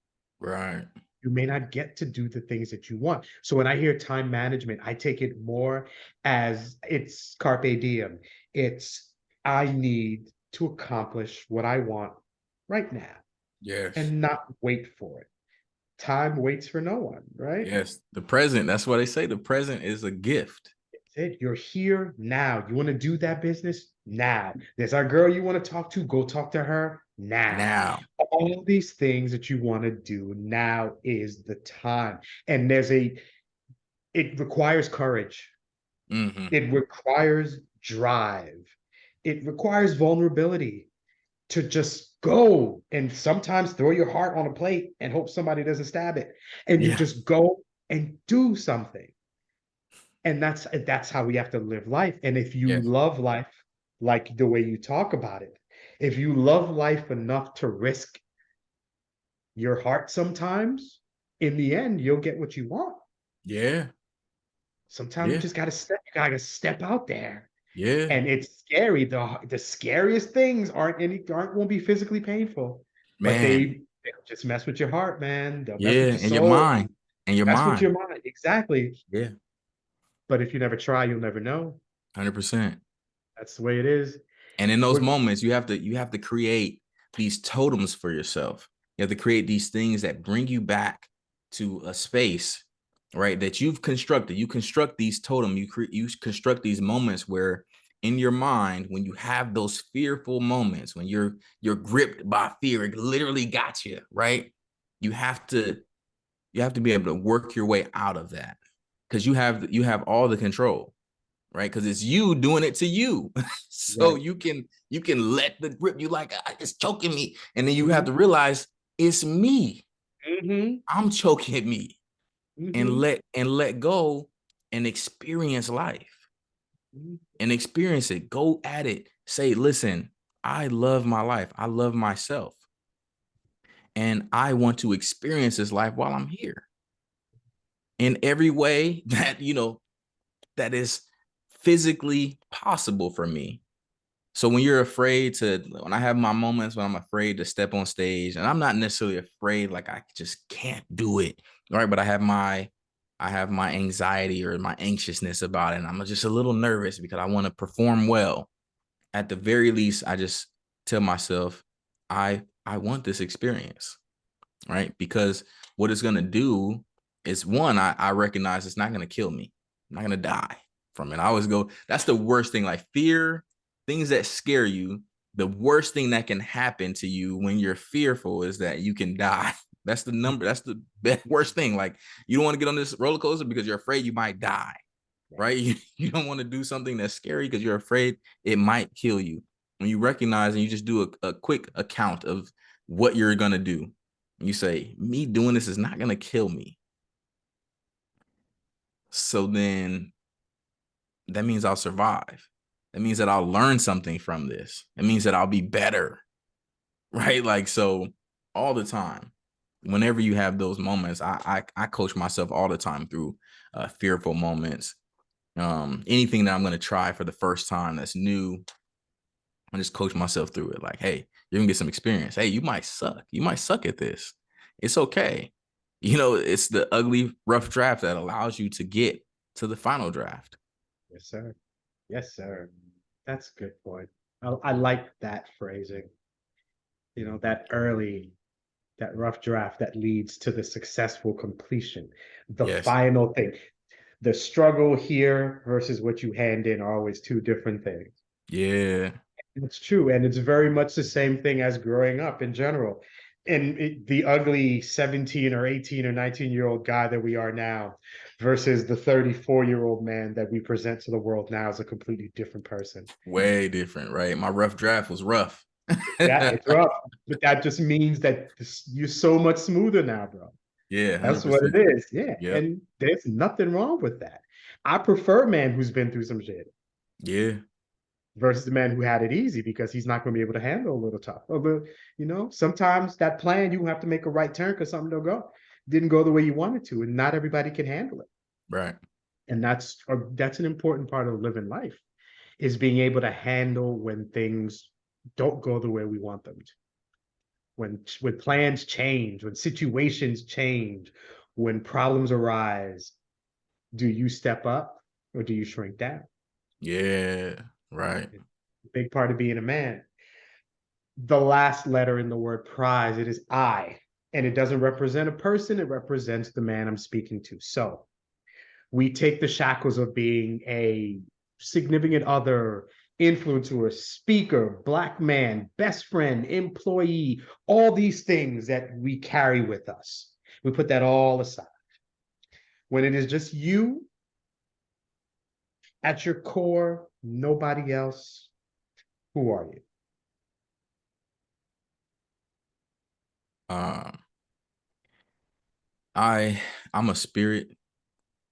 Right. You may not get to do the things that you want. So when I hear time management, I take it more as it's carpe diem. It's, I need to accomplish what I want right now Yes. and not wait for it. Time waits for no one, right? Yes. The present. That's what they say. The present is a gift. it. You're here now. You want to do that business now. There's our girl you want to talk to. Go talk to her now. Now. All these things that you want to do now is the time. And it requires courage. Hmm. It requires drive. It requires vulnerability to just go and sometimes throw your heart on a plate and hope somebody doesn't stab it. And you Yeah. just go and do something. And that's how we have to live life. And if you Yes. love life like the way you talk about it, if you love life enough to risk your heart sometimes, in the end, you'll get what you want. Yeah. Sometimes Yeah. you gotta step out there. Yeah. And it's scary. The scariest things won't be physically painful, but Man. they'll just mess with your heart, man. They'll mess with Yeah. your And your soul, mind. And your mess with mind. your mind. Exactly. Yeah. But if you never try, you'll never know. 100%. That's the way it is. And in those We're moments, you have to create these totems for yourself. You have to create these things that bring you back to a space, right? That you've constructed. You construct these totem. You construct these moments where, in your mind, when you have those fearful moments, when you're gripped by fear, it literally got you, right? You have to you have to be able to work your way out of that because you have all the control, right? Because it's you doing it to you. So right. you can let the grip you like, it's choking me. And then you have Mm-hmm. to realize it's me. Mm-hmm. I'm choking me and Mm-hmm. let go and experience life Mm-hmm. and experience it. Go at it. Say, listen, I love my life. I love myself. And I want to experience this life while I'm here in every way that is physically possible for me. So when I have my moments when I'm afraid to step on stage, and I'm not necessarily afraid, like I just can't do it, right? But I have my anxiety or my anxiousness about it, and I'm just a little nervous because I want to perform well. At the very least, I just tell myself, I want this experience, right? Because what it's gonna do is, one, I recognize it's not gonna kill me. I'm not gonna die from it. I always go, that's the worst thing, like fear, things that scare you. The worst thing that can happen to you when you're fearful is that you can die. That's the worst thing. Like, you don't want to get on this roller coaster because you're afraid you might die, Right. right? You don't want to do something that's scary because you're afraid it might kill you. When you recognize and you just do a quick account of what you're gonna do, you say, me doing this is not gonna kill me. So then that means I'll survive. That means that I'll learn something from this. It means that I'll be better, right? Like, so all the time, whenever you have those moments, I coach myself all the time through fearful moments. Anything that I'm going to try for the first time that's new, I just coach myself through it. Like, hey, you're gonna get some experience. Hey, you might suck. You might suck at this. It's okay. It's the ugly, rough draft that allows you to get to the final draft. Yes, sir. Yes, sir. That's a good point. I like that phrasing. That rough draft that leads to the successful completion, the Yes. final thing. The struggle here versus what you hand in are always two different things. Yeah. It's true. And it's very much the same thing as growing up in general. And the ugly 17 or 18 or 19-year-old guy that we are now versus the 34-year-old man that we present to the world now is a completely different person. Way different, right? My rough draft was rough. Yeah, it's rough, but that just means that you're so much smoother now, bro. Yeah, That's what 100%. it is. Yeah. Yep. And there's nothing wrong with that. I prefer a man who's been through some shit Yeah. versus the man who had it easy because he's not going to be able to handle a little tough. Sometimes that plan, you have to make a right turn because something didn't go the way you wanted to, and not everybody can handle it. Right. And that's an important part of living life is being able to handle when things don't go the way we want them to. When plans change, when situations change, when problems arise, do you step up or do you shrink down? Yeah. Right. Big part of being a man. The last letter in the word prize, it is I. And it doesn't represent a person, it represents the man I'm speaking to. So We take the shackles of being a significant other, influencer, speaker, Black man, best friend, employee, all these things that we carry with us. We put that all aside. When it is just you at your core, nobody else, who are you? Um, I'm a spirit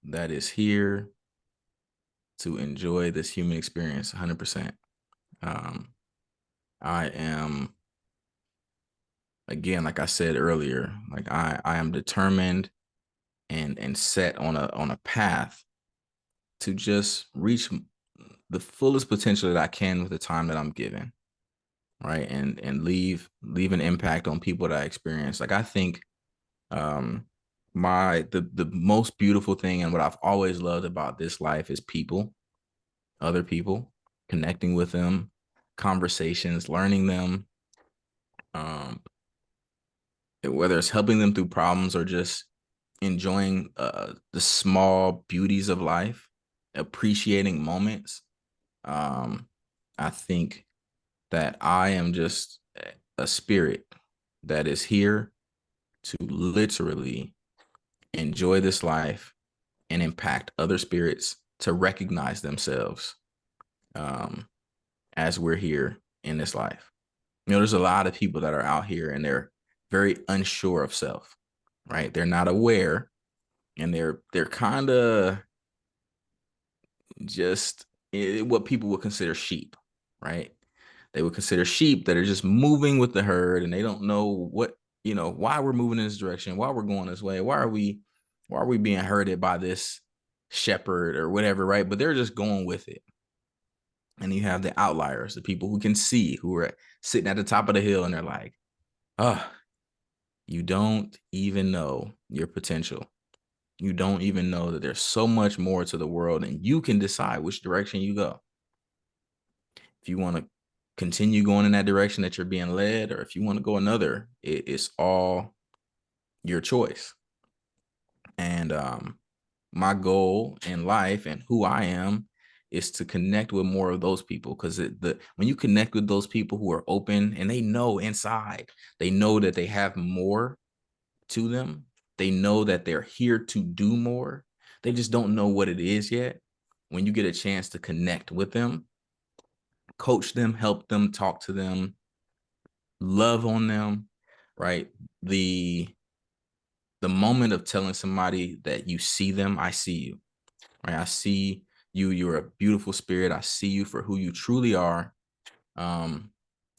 that is here to enjoy this human experience 100%. Um, I am, again, like I said earlier, like I am determined and set on a path to just reach the fullest potential that I can with the time that I'm given, right? And leave an impact on people that I experience. Like I think um the most beautiful thing and what I've always loved about this life is people, other people, connecting with them, conversations, learning them, um whether it's helping them through problems or just enjoying the small beauties of life, appreciating moments. um I think that I am just a spirit that is here to literally enjoy this life and impact other spirits to recognize themselves, um, as we're here in this life. You know, there's a lot of people that are out here and they're very unsure of self, right? They're not aware, and they're kind of just what people would consider sheep, right? They would consider sheep that are just moving with the herd, and they don't know what, why we're moving in this direction, why we're going this way, why are we being herded by this shepherd or whatever, right? But they're just going with it. And you have the outliers, the people who can see, who are sitting at the top of the hill, and they're like, oh, you don't even know your potential. You don't even know that there's so much more to the world, and you can decide which direction you go. If you want to continue going in that direction that you're being led, or if you want to go another, it's all your choice. And my goal in life and who I am is to connect with more of those people, because when you connect with those people who are open and they know inside, they know that they have more to them. They know that they're here to do more. They just don't know what it is yet. When you get a chance to connect with them, coach them, help them, talk to them, love on them, right? The moment of telling somebody that you see them, I see you, right? I see you, you're a beautiful spirit. I see you for who you truly are. Um,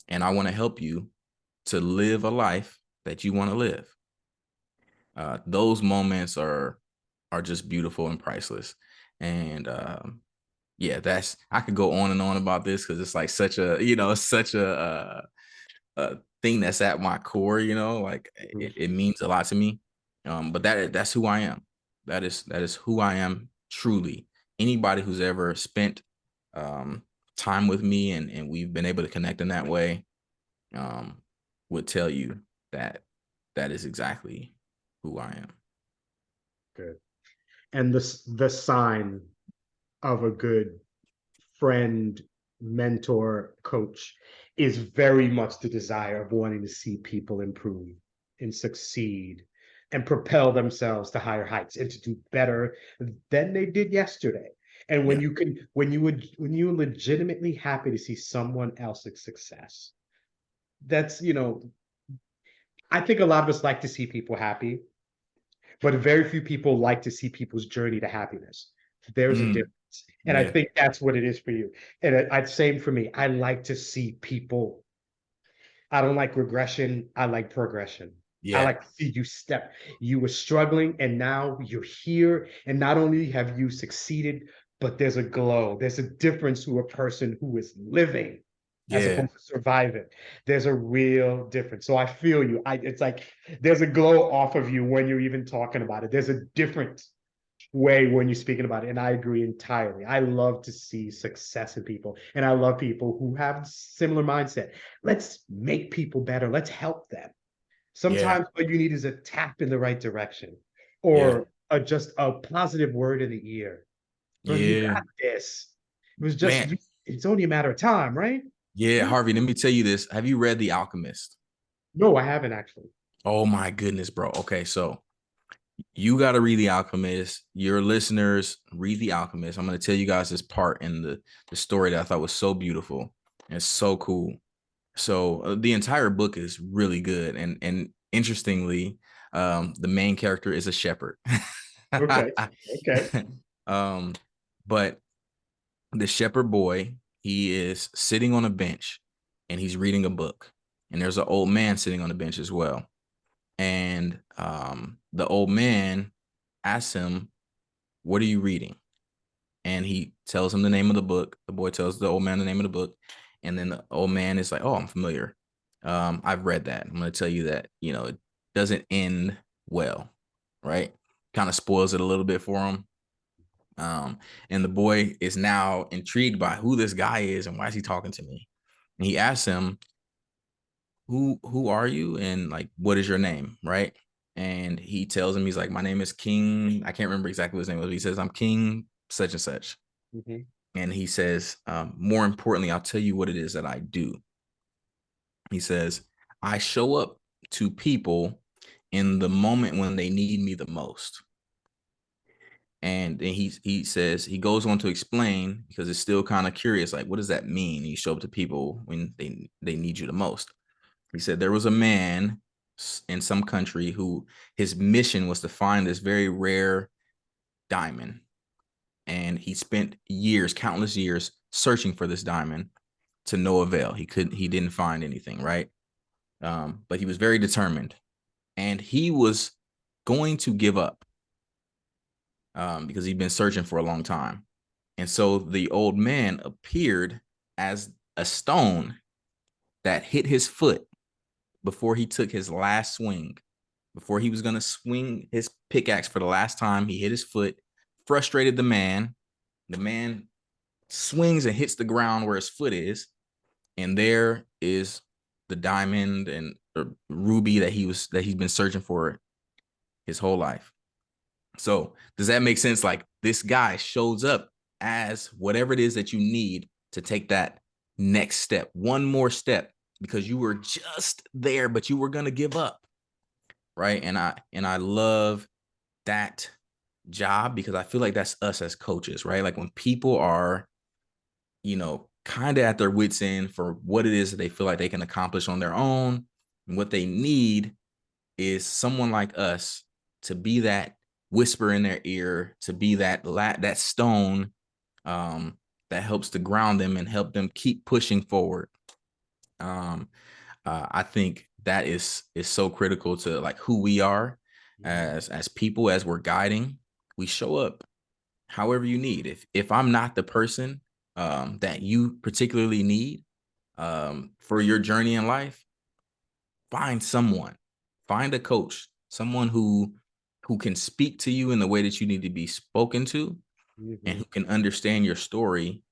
and I want to help you to live a life that you want to live. Those moments are just beautiful and priceless. And yeah, I could go on and on about this because it's like such a, such a thing that's at my core, like it means a lot to me. But that's who I am. That is who I am truly. Anybody who's ever spent time with me and we've been able to connect in that way, would tell you that that is exactly who I am. Good. And the sign of a good friend, mentor, coach is very much the desire of wanting to see people improve and succeed and propel themselves to higher heights and to do better than they did yesterday. And Yeah. when you're legitimately happy to see someone else's success, that's, I think a lot of us like to see people happy, but very few people like to see people's journey to happiness. There's a difference. And I Yeah. think that's what it is for you. And I'd say for me, I like to see people. I don't like regression. I like progression. I Yeah. like to see you step. You were struggling and now you're here. And not only have you succeeded, but there's a glow. There's a difference to a person who is living as Yeah. opposed to surviving. There's a real difference. So I feel you. It's like there's a glow off of you when you're even talking about it. There's a difference way when you're speaking about it. And I agree entirely. I love to see success in people. And I love people who have similar mindset. Let's make people better. Let's help them. Yeah. Sometimes what you need is a tap in the right direction Yeah. or just a positive word in the ear. Brother, you Yeah, got this. It was just, man. it's only a matter of time, right? Yeah, Yeah. Harvey, let me tell you this. Have you read The Alchemist? No, I haven't actually. Oh my goodness, bro. Okay, so you got to read The Alchemist. Your listeners, read The Alchemist. I'm going to tell you guys this part in the story that I thought was so beautiful and so cool. So the entire book is really good, and interestingly, the main character is a shepherd. Okay. Okay. um, but the shepherd boy, he is sitting on a bench and he's reading a book, and there's an old man sitting on the bench as well. And the old man asks him, "What are you reading?" And he tells him the name of the book. The boy tells the old man the name of the book, and then the old man is like, "Oh, I'm familiar. I've read that." I'm going to tell you that it doesn't end well, right? Kind of spoils it a little bit for him. And the boy is now intrigued by who this guy is and why is he talking to me. And he asks him, "Who are you? And like, what is your name?" Right? And he tells him, he's like, "My name is King." I can't remember exactly what his name was. He says, "I'm King such and such." Mhm. And he says, "More importantly, I'll tell you what it is that I do." He says, "I show up to people in the moment when they need me the most." And then he says, he goes on to explain, because it's still kind of curious, like, what does that mean? You show up to people when they need you the most. He said there was a man in some country who his mission was to find this very rare diamond. And he spent years, countless years, searching for this diamond to no avail. He didn't find anything, right? But he was very determined, and he was going to give up because he'd been searching for a long time. And so the old man appeared as a stone that hit his foot before he took his last swing. Before he was going to swing his pickaxe for the last time, he hit his foot, frustrated the man. The man swings and hits the ground where his foot is, and there is the diamond and ruby that he's been searching for his whole life. So does that make sense? Like, this guy shows up as whatever it is that you need to take that next step, one more step, because you were just there, but you were going to give up. Right. And I love that job, because I feel like that's us as coaches, right? Like, when people are, kind of at their wits' end for what it is that they feel like they can accomplish on their own, and what they need is someone like us to be that whisper in their ear, to be that stone, um, that helps to ground them and help them keep pushing forward. Um, I think that is so critical to like who we are Mhm. as people, as we're guiding. We show up however you need. If I'm not the person that you particularly need for your journey in life, find someone, find a coach, someone who can speak to you in the way that you need to be spoken to, and who Mhm. can understand your story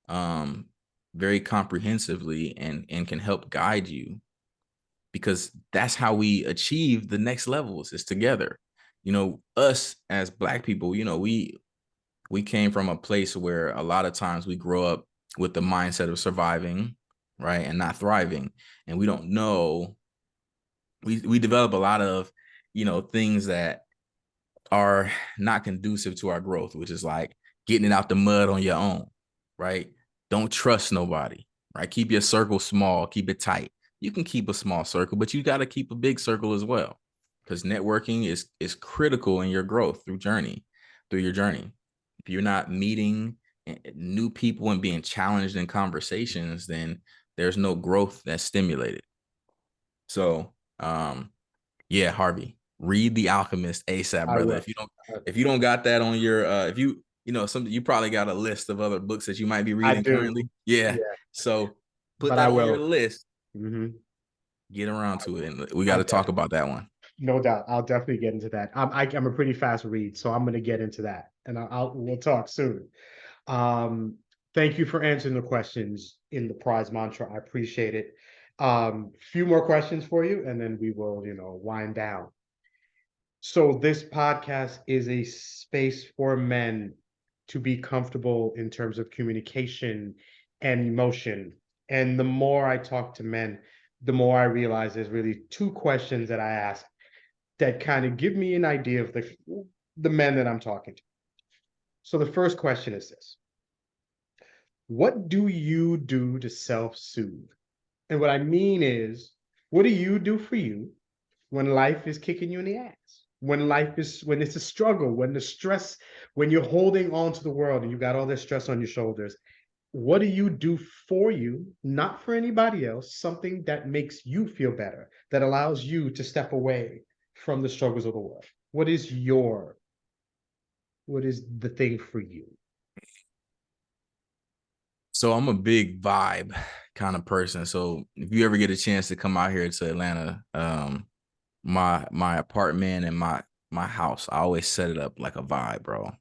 um very comprehensively, and can help guide you, because that's how we achieve the next levels, is together. Us as Black people, we came from a place where a lot of times we grow up with the mindset of surviving, right, and not thriving. And we don't know, we develop a lot of things that are not conducive to our growth, which is like getting it out the mud on your own, right? Don't trust nobody, right? Keep your circle small, keep it tight. You can keep a small circle, but you got to keep a big circle as well, because networking is critical in your growth through your journey. If you're not meeting new people and being challenged in conversations, then there's no growth that's stimulated. So, yeah, Harvey, read The Alchemist ASAP, I brother. will. If you don't got that on your if something, you probably got a list of other books that you might be I reading do. currently. Yeah. Yeah, So put but I that on your will. list, Mhm. get around I to it, will. and we got I to talk definitely, about that one. no doubt. I'll definitely get into that. I'm a pretty fast read, so I'm going to get into that, and we'll talk soon. Um, Thank you for answering the questions in the prize mantra. I appreciate it. Few more questions for you, and then we will, wind down. So this podcast is a space for men to be comfortable in terms of communication and emotion. And the more I talk to men, the more I realize there's really two questions that I ask that kind of give me an idea of the men that I'm talking to. So the first question is this: what do you do to self-soothe? And what I mean is, what do you do for you when life is kicking you in the ass? When it's a struggle, when the stress, when you're holding on to the world and you got all this stress on your shoulders, what do you do for you, not for anybody else, something that makes you feel better, that allows you to step away from the struggles of the world? What is the thing for you? So I'm a big vibe kind of person. So if you ever get a chance to come out here to Atlanta, my apartment and my house, I always set it up like a vibe, bro.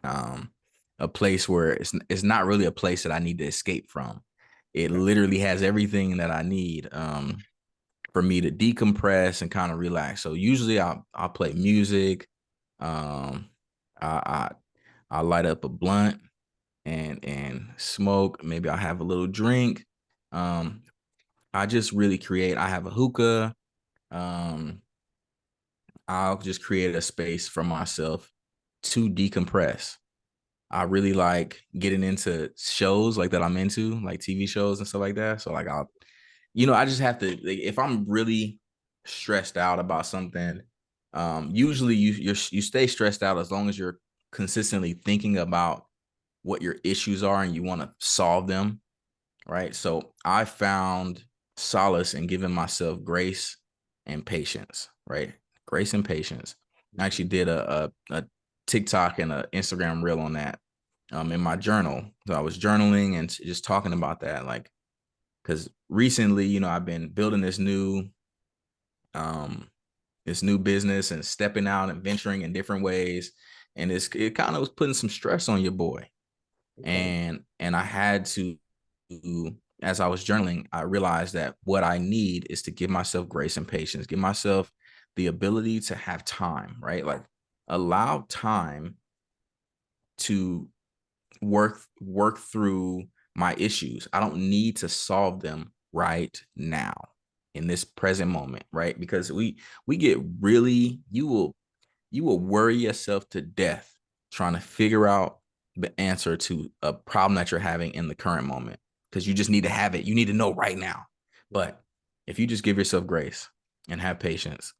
Um, a place where it's not really a place that I need to escape from. It Okay. literally has everything that I need for me to decompress and kind of relax. So usually I'll play music. Um, I I light up a blunt and smoke. Maybe I'll have a little drink. Um, I just really create. I have a hookah. Um, I'll just create a space for myself to decompress. I really like getting into shows like that I'm into, like TV shows and stuff like that. So like I just have to like, if I'm really stressed out about something, usually you stay stressed out as long as you're consistently thinking about what your issues are and you want to solve them, right? So I found solace in giving myself grace and patience, right? Grace and patience. I actually did a TikTok and an Instagram reel on that in my journal. So I was journaling and just talking about that, like, because recently, I've been building um this new business and stepping out and venturing in different ways, and it kind of was putting some stress on your boy, Okay. and I had to, as I was journaling, I realized that what I need is to give myself grace and patience, give myself the ability to have time, right? Like allow time to work through my issues. I don't need to solve them right now in this present moment, right? Because we get really you will worry yourself to death trying to figure out the answer to a problem that you're having in the current moment because you just need to have it. You need to know right now. But if you just give yourself grace and have patience,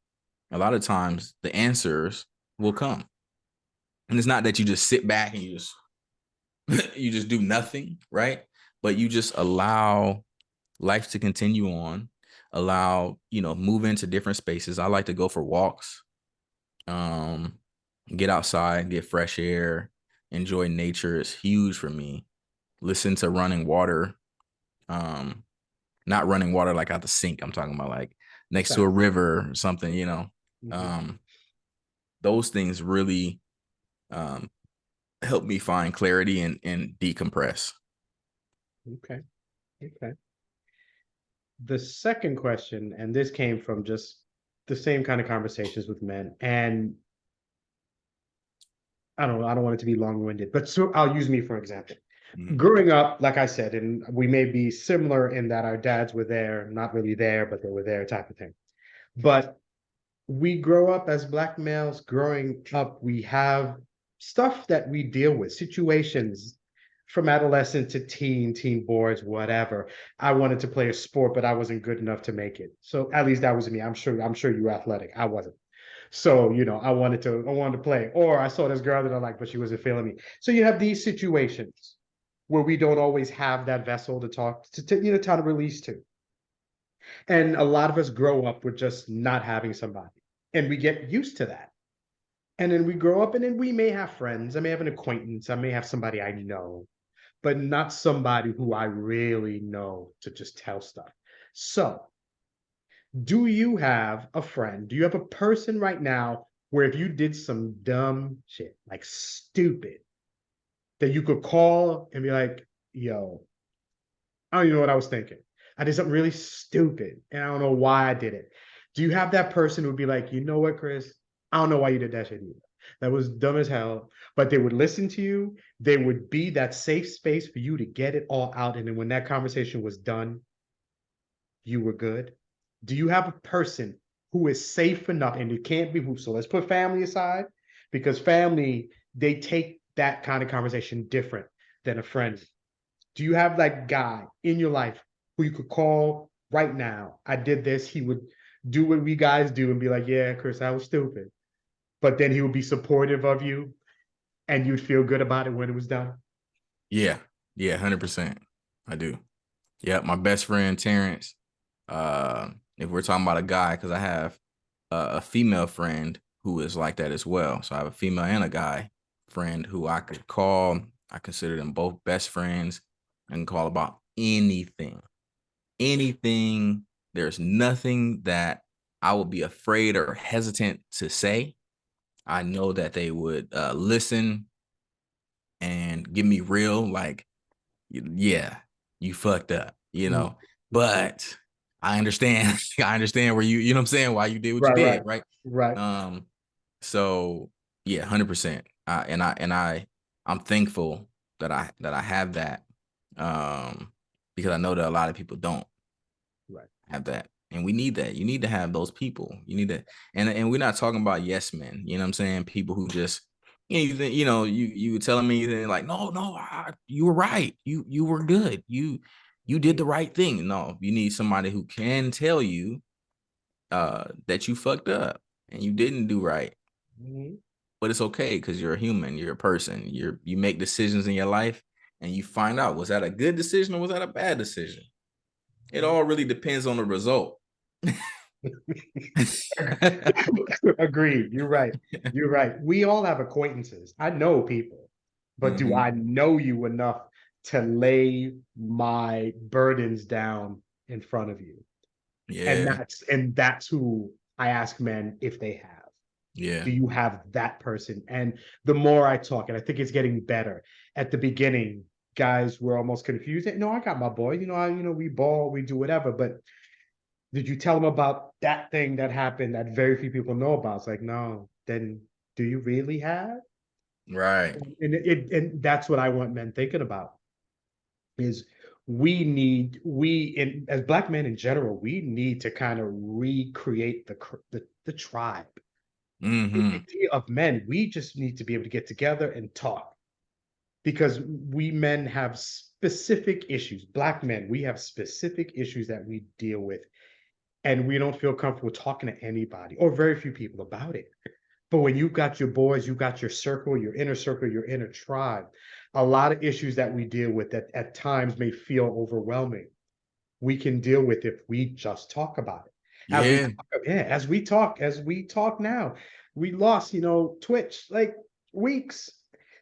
a lot of times the answers will come. And it's not that you just sit back and you just you just do nothing, right? But you just allow life to continue on, allow, move into different spaces. I like to go for walks, um, get outside, get fresh air, enjoy nature is huge for me. Listen to running water, um, not running water like out the sink. I'm talking about like next to a Facts. river or something, Mhm. Um, those things really um, help me find clarity and decompress. Okay. Okay. The second question, and this came from just the same kind of conversations with men, and I don't want it to be long-winded, but so I'll use me for example. Mhm. Growing up, like I said, and we may be similar in that our dads were there, not really there, but they were there type of thing. But we grow up as Black males growing up, we have stuff that we deal with, situations from adolescent to teen boys, whatever. I wanted to play a sport, but I wasn't good enough to make it. So at least that was me. I'm sure you were athletic. I wasn't. So, I wanted to play. Or I saw this girl that I liked, but she wasn't feeling me. So you have these situations where we don't always have that vessel to talk to release to. And a lot of us grow up with just not having somebody. And we get used to that. And then we grow up and then we may have friends. I may have an acquaintance. I may have somebody I know, but not somebody who I really know to just tell stuff. So, do you have a friend? Do you have a person right now where if you did some dumb shit, like stupid, that you could call and be like, yo, I don't even know what I was thinking. I did something really stupid and I don't know why I did it. Do you have that person who would be like, you know what, Chris? I don't know why you did that shit either. That was dumb as hell. But they would listen to you. They would be that safe space for you to get it all out. And then when that conversation was done, you were good. Do you have a person who is safe enough and it can't be who? So let's put family aside because family, they take that kind of conversation different than a friend. Do you have that guy in your life who you could call right now? I did this. He would do what we guys do and be like, yeah, Chris, I was stupid. But then he would be supportive of you and you'd feel good about it when it was done. Yeah. Yeah. 100%. I do. Yeah. My best friend, Terrence. If we're talking about a guy, because I have a female friend who is like that as well. So I have a female and a guy friend who I could call. I consider them both best friends. I can call about anything. Anything. There's nothing that I would be afraid or hesitant to say. I know that they would listen and give me real, like, yeah, you fucked up, Mhm. but I understand. I understand where you know what I'm saying, why you did what you Right, right, did, right? right. Um, so yeah, 100%. I'm thankful that I have that, because I know that a lot of people don't Right. have that. And we need that. You need to have those people. You need to, and we're not talking about yes men. You know what I'm saying? People who just, you telling me that like, no, no, you were right. You were good. You did the right thing. No, you need somebody who can tell you that you fucked up and you didn't do right. Mhm. But it's okay because you're a human. You're a person. You make decisions in your life and you find out, was that a good decision or was that a bad decision? It all really depends on the result. Agreed. You're right. You're right. We all have acquaintances. I know people, but do Mhm. I know you enough to lay my burdens down in front of you? And Yeah. that's who I ask men if they have. Yeah. Do you have that person? And the more I talk, and I think it's getting better. At the beginning, guys were almost confused. No, I got my boy. We ball, we do whatever. But did you tell them about that thing that happened that very few people know about? It's like, no, then do you really have? Right. And that's what I want men thinking about is we in as black men in general, we need to kind of recreate the tribe. The Mhm. idea of men, we just need to be able to get together and talk because we men have specific issues. Black men, we have specific issues that we deal with and we don't feel comfortable talking to anybody or very few people about it. But when you've got your boys, you've got your circle, your inner tribe, a lot of issues that we deal with that at times may feel overwhelming, we can deal with if we just talk about it. Yeah. As we talk now, we lost, Twitch like weeks.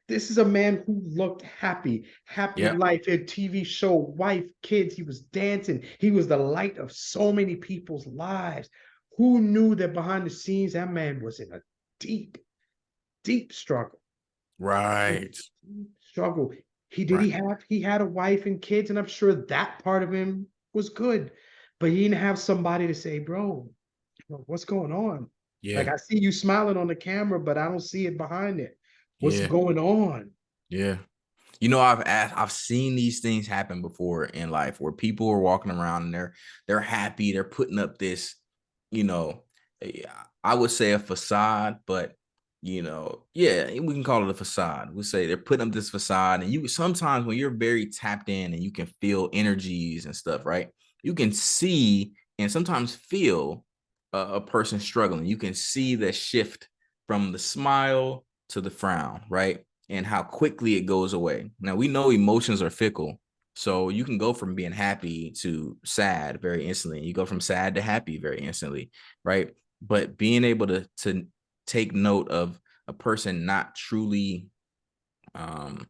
This is a man who looked happy, happy Yep. life, a TV show, wife, kids. He was dancing. He was the light of so many people's lives. Who knew that behind the scenes, that man was in a deep, deep struggle? Right. Struggle. Right. He had a wife and kids, and I'm sure that part of him was good, but he didn't have somebody to say, bro, what's going on? Like Yeah. I see you smiling on the camera, but I don't see it behind it. What's Yeah. going on? Yeah. I've seen these things happen before in life where people are walking around and they're happy, they're putting up this, you know, I would say a facade, but yeah, we can call it a facade. We say they're putting up this facade, and you sometimes when you're very tapped in and you can feel energies and stuff, right? You can see and sometimes feel a person struggling. You can see the shift from the smile to the frown, right? And how quickly it goes away. Now we know emotions are fickle. So you can go from being happy to sad very instantly. You go from sad to happy very instantly, right? But being able to take note of a person not truly um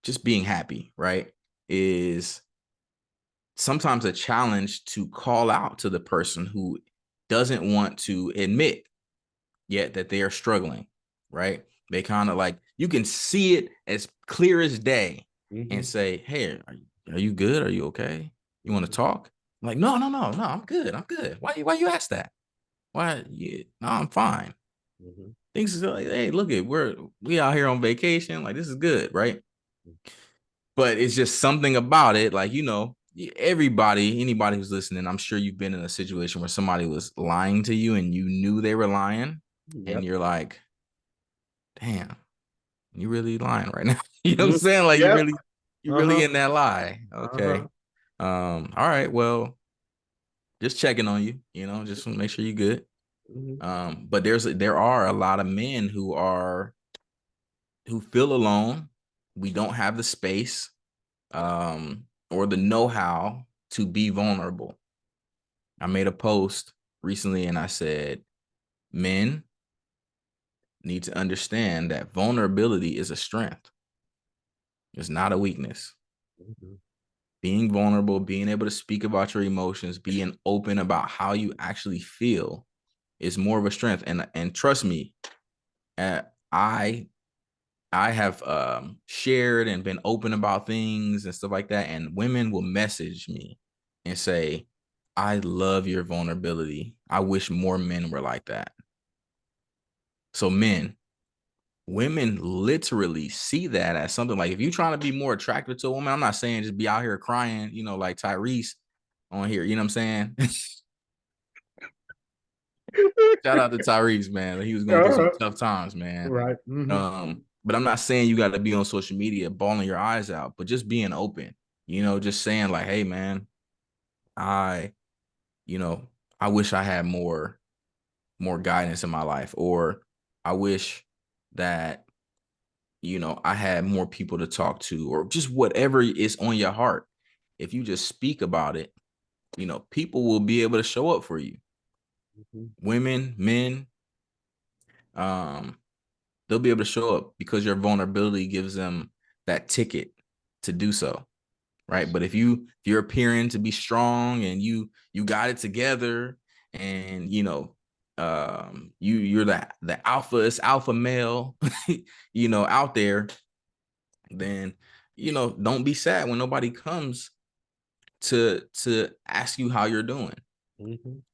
just being happy, right? Is sometimes a challenge to call out to the person who doesn't want to admit yet that they are struggling, right? They kind of like you can see it as clear as day and Mhm, say, "Hey, are you good? Are you okay? You want to mhm, talk?" I'm like, no, no, no, no, I'm good. I'm good. Why you ask that? Why? No, I'm fine. Things is like, hey, look at we out here on vacation. Like, this is good, right? But it's just something about it. Like, anybody who's listening, I'm sure you've been in a situation where somebody was lying to you and you knew they were lying. Yep. And you're like, damn, you really lying right now. You know what I'm saying? Like, Yep. you really in that lie. Uh-huh. Okay. All right. Well, just checking on you, just want to make sure you're good. But there are a lot of men who feel alone. We don't have the space or the know-how to be vulnerable. I made a post recently and I said, men need to understand that vulnerability is a strength. It's not a weakness. Being vulnerable, being able to speak about your emotions, being open about how you actually feel is more of a strength. And trust me, I have shared and been open about things and stuff like that. And women will message me and say, I love your vulnerability. I wish more men were like that. So women literally see that as something like, if you're trying to be more attractive to a woman, I'm not saying just be out here crying, like Tyrese on here, you know what I'm saying? Shout out to Tyrese, man. He was going through some tough times, man. Right. But I'm not saying you got to be on social media bawling your eyes out, but just being open, just saying like, hey, man, I, you know, I wish I had more guidance in my life, or I wish that, I had more people to talk to, or just whatever is on your heart. If you just speak about it, people will be able to show up for you. Women, men, they'll be able to show up because your vulnerability gives them that ticket to do so. Right. But if you're appearing to be strong and you got it together, and you're the alpha male, out there, then don't be sad when nobody comes to ask you how you're doing,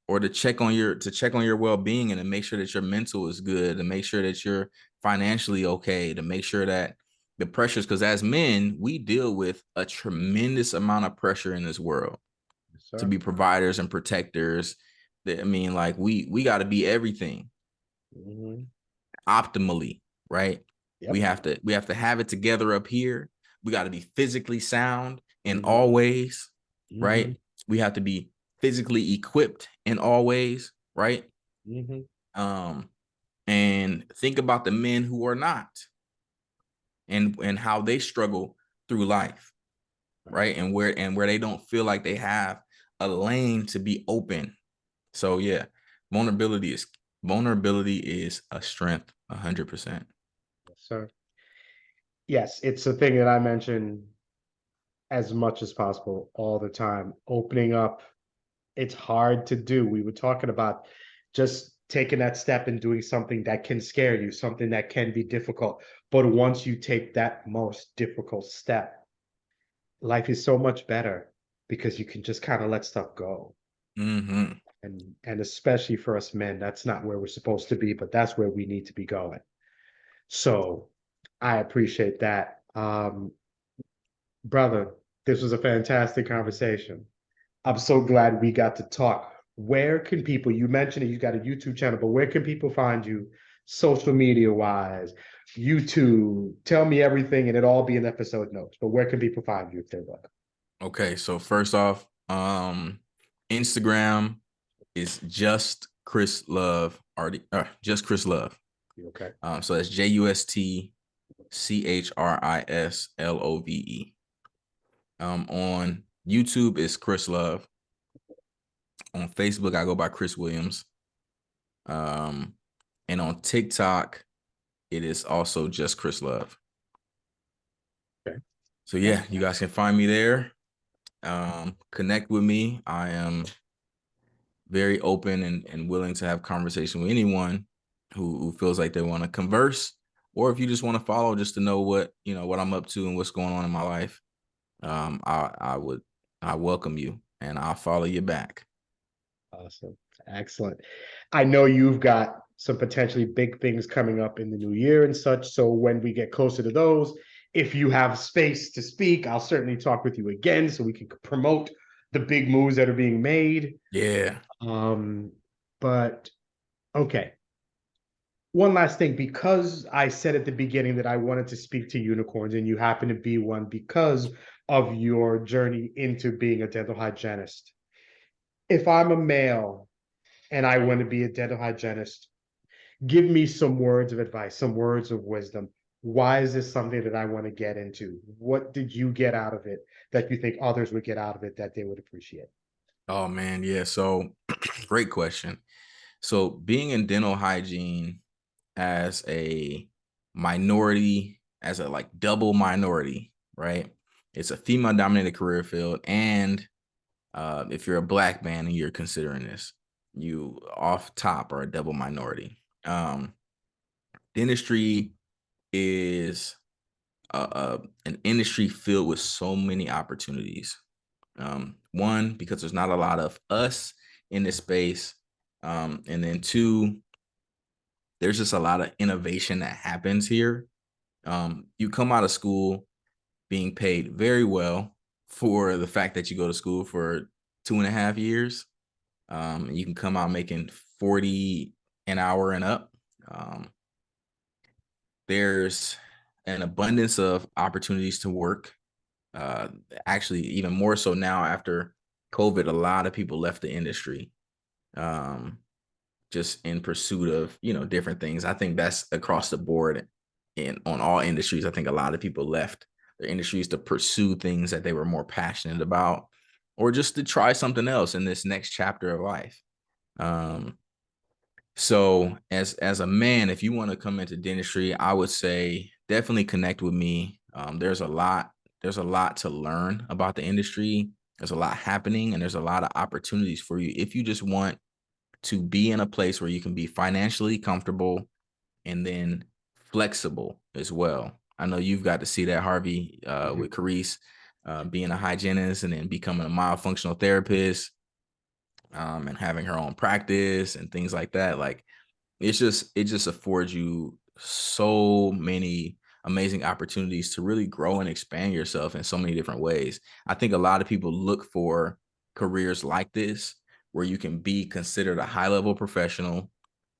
or to check on your well-being, and to make sure that your mental is good, to make sure that you're financially okay, to make sure that the pressures, because as men, we deal with a tremendous amount of pressure in this world to be providers and protectors. I mean, like, we got to be everything optimally, right? Yep. We have to have it together up here. We got to be physically sound in all ways, right? We have to be physically equipped in all ways, right? And think about the men who are not, and how they struggle through life, right? And where they don't feel like they have a lane to be open. So yeah, vulnerability is a strength, 100%. Yes, sir. Yes, it's a thing that I mention as much as possible all the time. Opening up, it's hard to do. We were talking about just taking that step and doing something that can scare you, something that can be difficult. But once you take that most difficult step, life is so much better because you can just kind of let stuff go. And especially for us men, that's not where we're supposed to be, but that's where we need to be going. So I appreciate that. Brother, this was a fantastic conversation. I'm so glad we got to talk. Where can people, you mentioned that you got a YouTube channel, but where can people find you social media wise? YouTube, tell me everything, and it'll all be in episode notes. But where can people find you if they look? Okay, so first off, Instagram is just Chris Love, just Chris Love. Okay. So that's JustChrislove. On YouTube is Chris Love. On Facebook, I go by Chris Williams. And on TikTok, it is also just Chris Love. Okay. So yeah, you guys can find me there. Connect with me. I am very open and willing to have conversation with anyone who feels like they want to converse, or if you just want to follow just to know what I'm up to and what's going on in my life. I welcome you and I'll follow you back. Awesome. Excellent. I know you've got some potentially big things coming up in the new year and such. So when we get closer to those, if you have space to speak, I'll certainly talk with you again so we can promote the big moves that are being made. Yeah. But okay. One last thing, because I said at the beginning that I wanted to speak to unicorns, and you happen to be one because of your journey into being a dental hygienist. If I'm a male and I want to be a dental hygienist, give me some words of advice, some words of wisdom. Why is this something that I want to get into? What did you get out of it that you think others would get out of it that they would appreciate? Oh man, yeah. So great question. So being in dental hygiene as a minority, as a like double minority, right? It's a female dominated career field. And if you're a black man and you're considering this, you off top are a double minority. Dentistry is an industry filled with so many opportunities. One, because there's not a lot of us in this space. And then two, there's just a lot of innovation that happens here. You come out of school being paid very well for the fact that you go to school for 2.5 years. You can come out making 40 an hour and up. Um, there's an abundance of opportunities to work. Uh, Actually, even more so now after COVID, a lot of people left the industry. Um, just in pursuit of different things. I think that's across the board in on all industries. I think a lot of people left their industries to pursue things that they were more passionate about, or just to try something else in this next chapter of life. um so as a man, if you want to come into dentistry, I would say definitely connect with me. There's a lot to learn about the industry. There's a lot happening, and there's a lot of opportunities for you if you just want to be in a place where you can be financially comfortable and then flexible as well. I know you've got to see that, Harvey, Mhm. with Carice, being a hygienist and then becoming a myofunctional therapist, and having her own practice and things like that. Like it just affords you so many amazing opportunities to really grow and expand yourself in so many different ways. I think a lot of people look for careers like this where you can be considered a high level professional,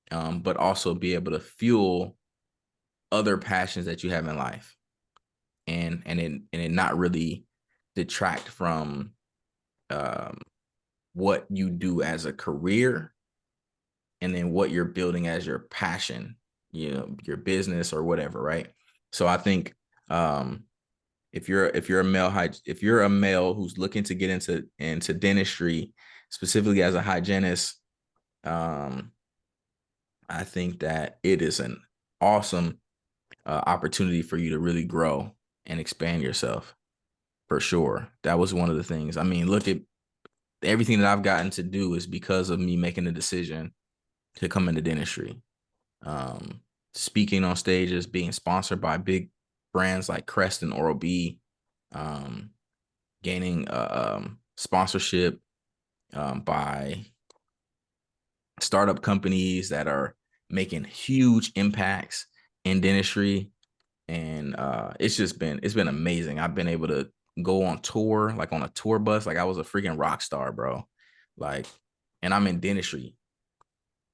but also be able to fuel other passions that you have in life, and it not really detract from um, what you do as a career, and then what you're building as your passion, your business or whatever, right? So I think, um, if you're a male who's looking to get into dentistry, specifically as a hygienist, um, I think that it is an awesome opportunity for you to really grow and expand yourself, for sure. That was one of the things. I mean, look at everything that I've gotten to do is because of me making the decision to come into dentistry. um, Speaking on stages, being sponsored by big brands like Crest and Oral-B, um, gaining sponsorship by startup companies that are making huge impacts in dentistry. And it's been amazing. I've been able to go on tour, like on a tour bus, like I was a freaking rock star, bro. Like, and I'm in dentistry.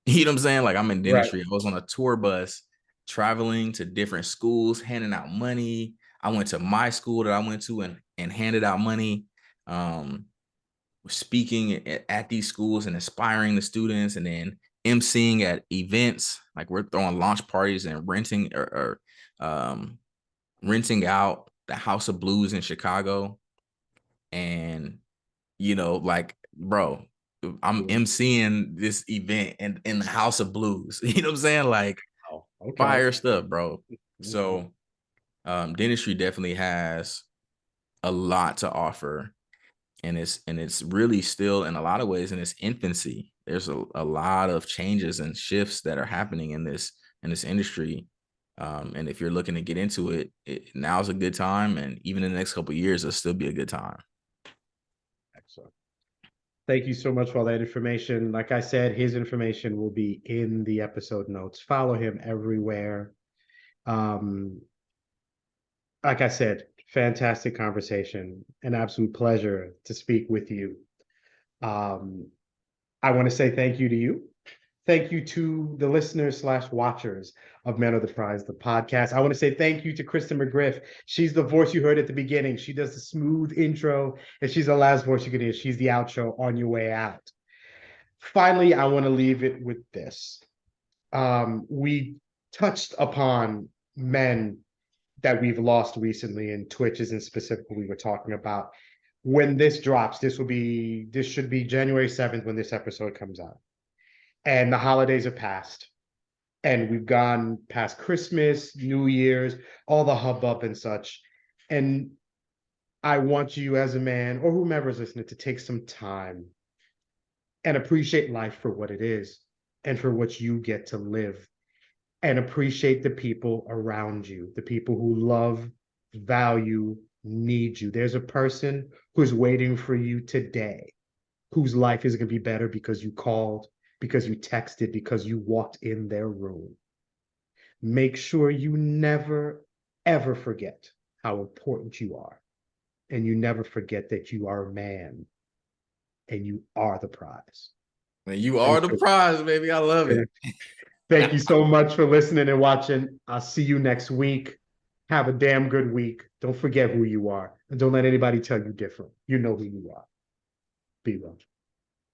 You know what I'm saying? Like I'm in Right. dentistry. I was on a tour bus traveling to different schools, handing out money. I went to my school that I went to and handed out money. Um, Speaking at these schools and inspiring the students, and then emceeing at events. Like we're throwing launch parties and or renting out the House of Blues in Chicago. And like, bro, I'm Mhm. emceeing this event in the House of Blues. You know what I'm saying? Like Oh, okay. fire stuff, bro. Mhm. So dentistry definitely has a lot to offer, and it's really still in a lot of ways in its infancy. There's a lot of changes and shifts that are happening in this industry. And if you're looking to get into it, now's a good time, and even in the next couple of years, it'll still be a good time. Excellent. Thank you so much for all that information. Like I said, his information will be in the episode notes. Follow him everywhere. Um, like I said, fantastic conversation, an absolute pleasure to speak with you. Um, I want to say thank you to you. Thank you to the listeners slash watchers of Men of the Prize, the podcast. I want to say thank you to Kristen McGriff. She's the voice you heard at the beginning. She does the smooth intro, and she's the last voice you can hear. She's the outro on your way out. Finally, I want to leave it with this. We touched upon men that we've lost recently, and Twitch isn't specifically we were talking about. When this drops, this should be January 7th when this episode comes out. And the holidays have passed. And we've gone past Christmas, New Year's, all the hubbub and such. And I want you as a man or whomever's listening to take some time and appreciate life for what it is and for what you get to live, and appreciate the people around you, the people who love, value, need you. There's a person who's waiting for you today, whose life is going to be better because you called, because you texted, because you walked in their room. Make sure you never, ever forget how important you are. And you never forget that you are a man and you are the prize. And you are Thank the you. prize, baby. I love it. Thank you so much for listening and watching. I'll see you next week. Have a damn good week. Don't forget who you are, and don't let anybody tell you different. You know who you are. Be well.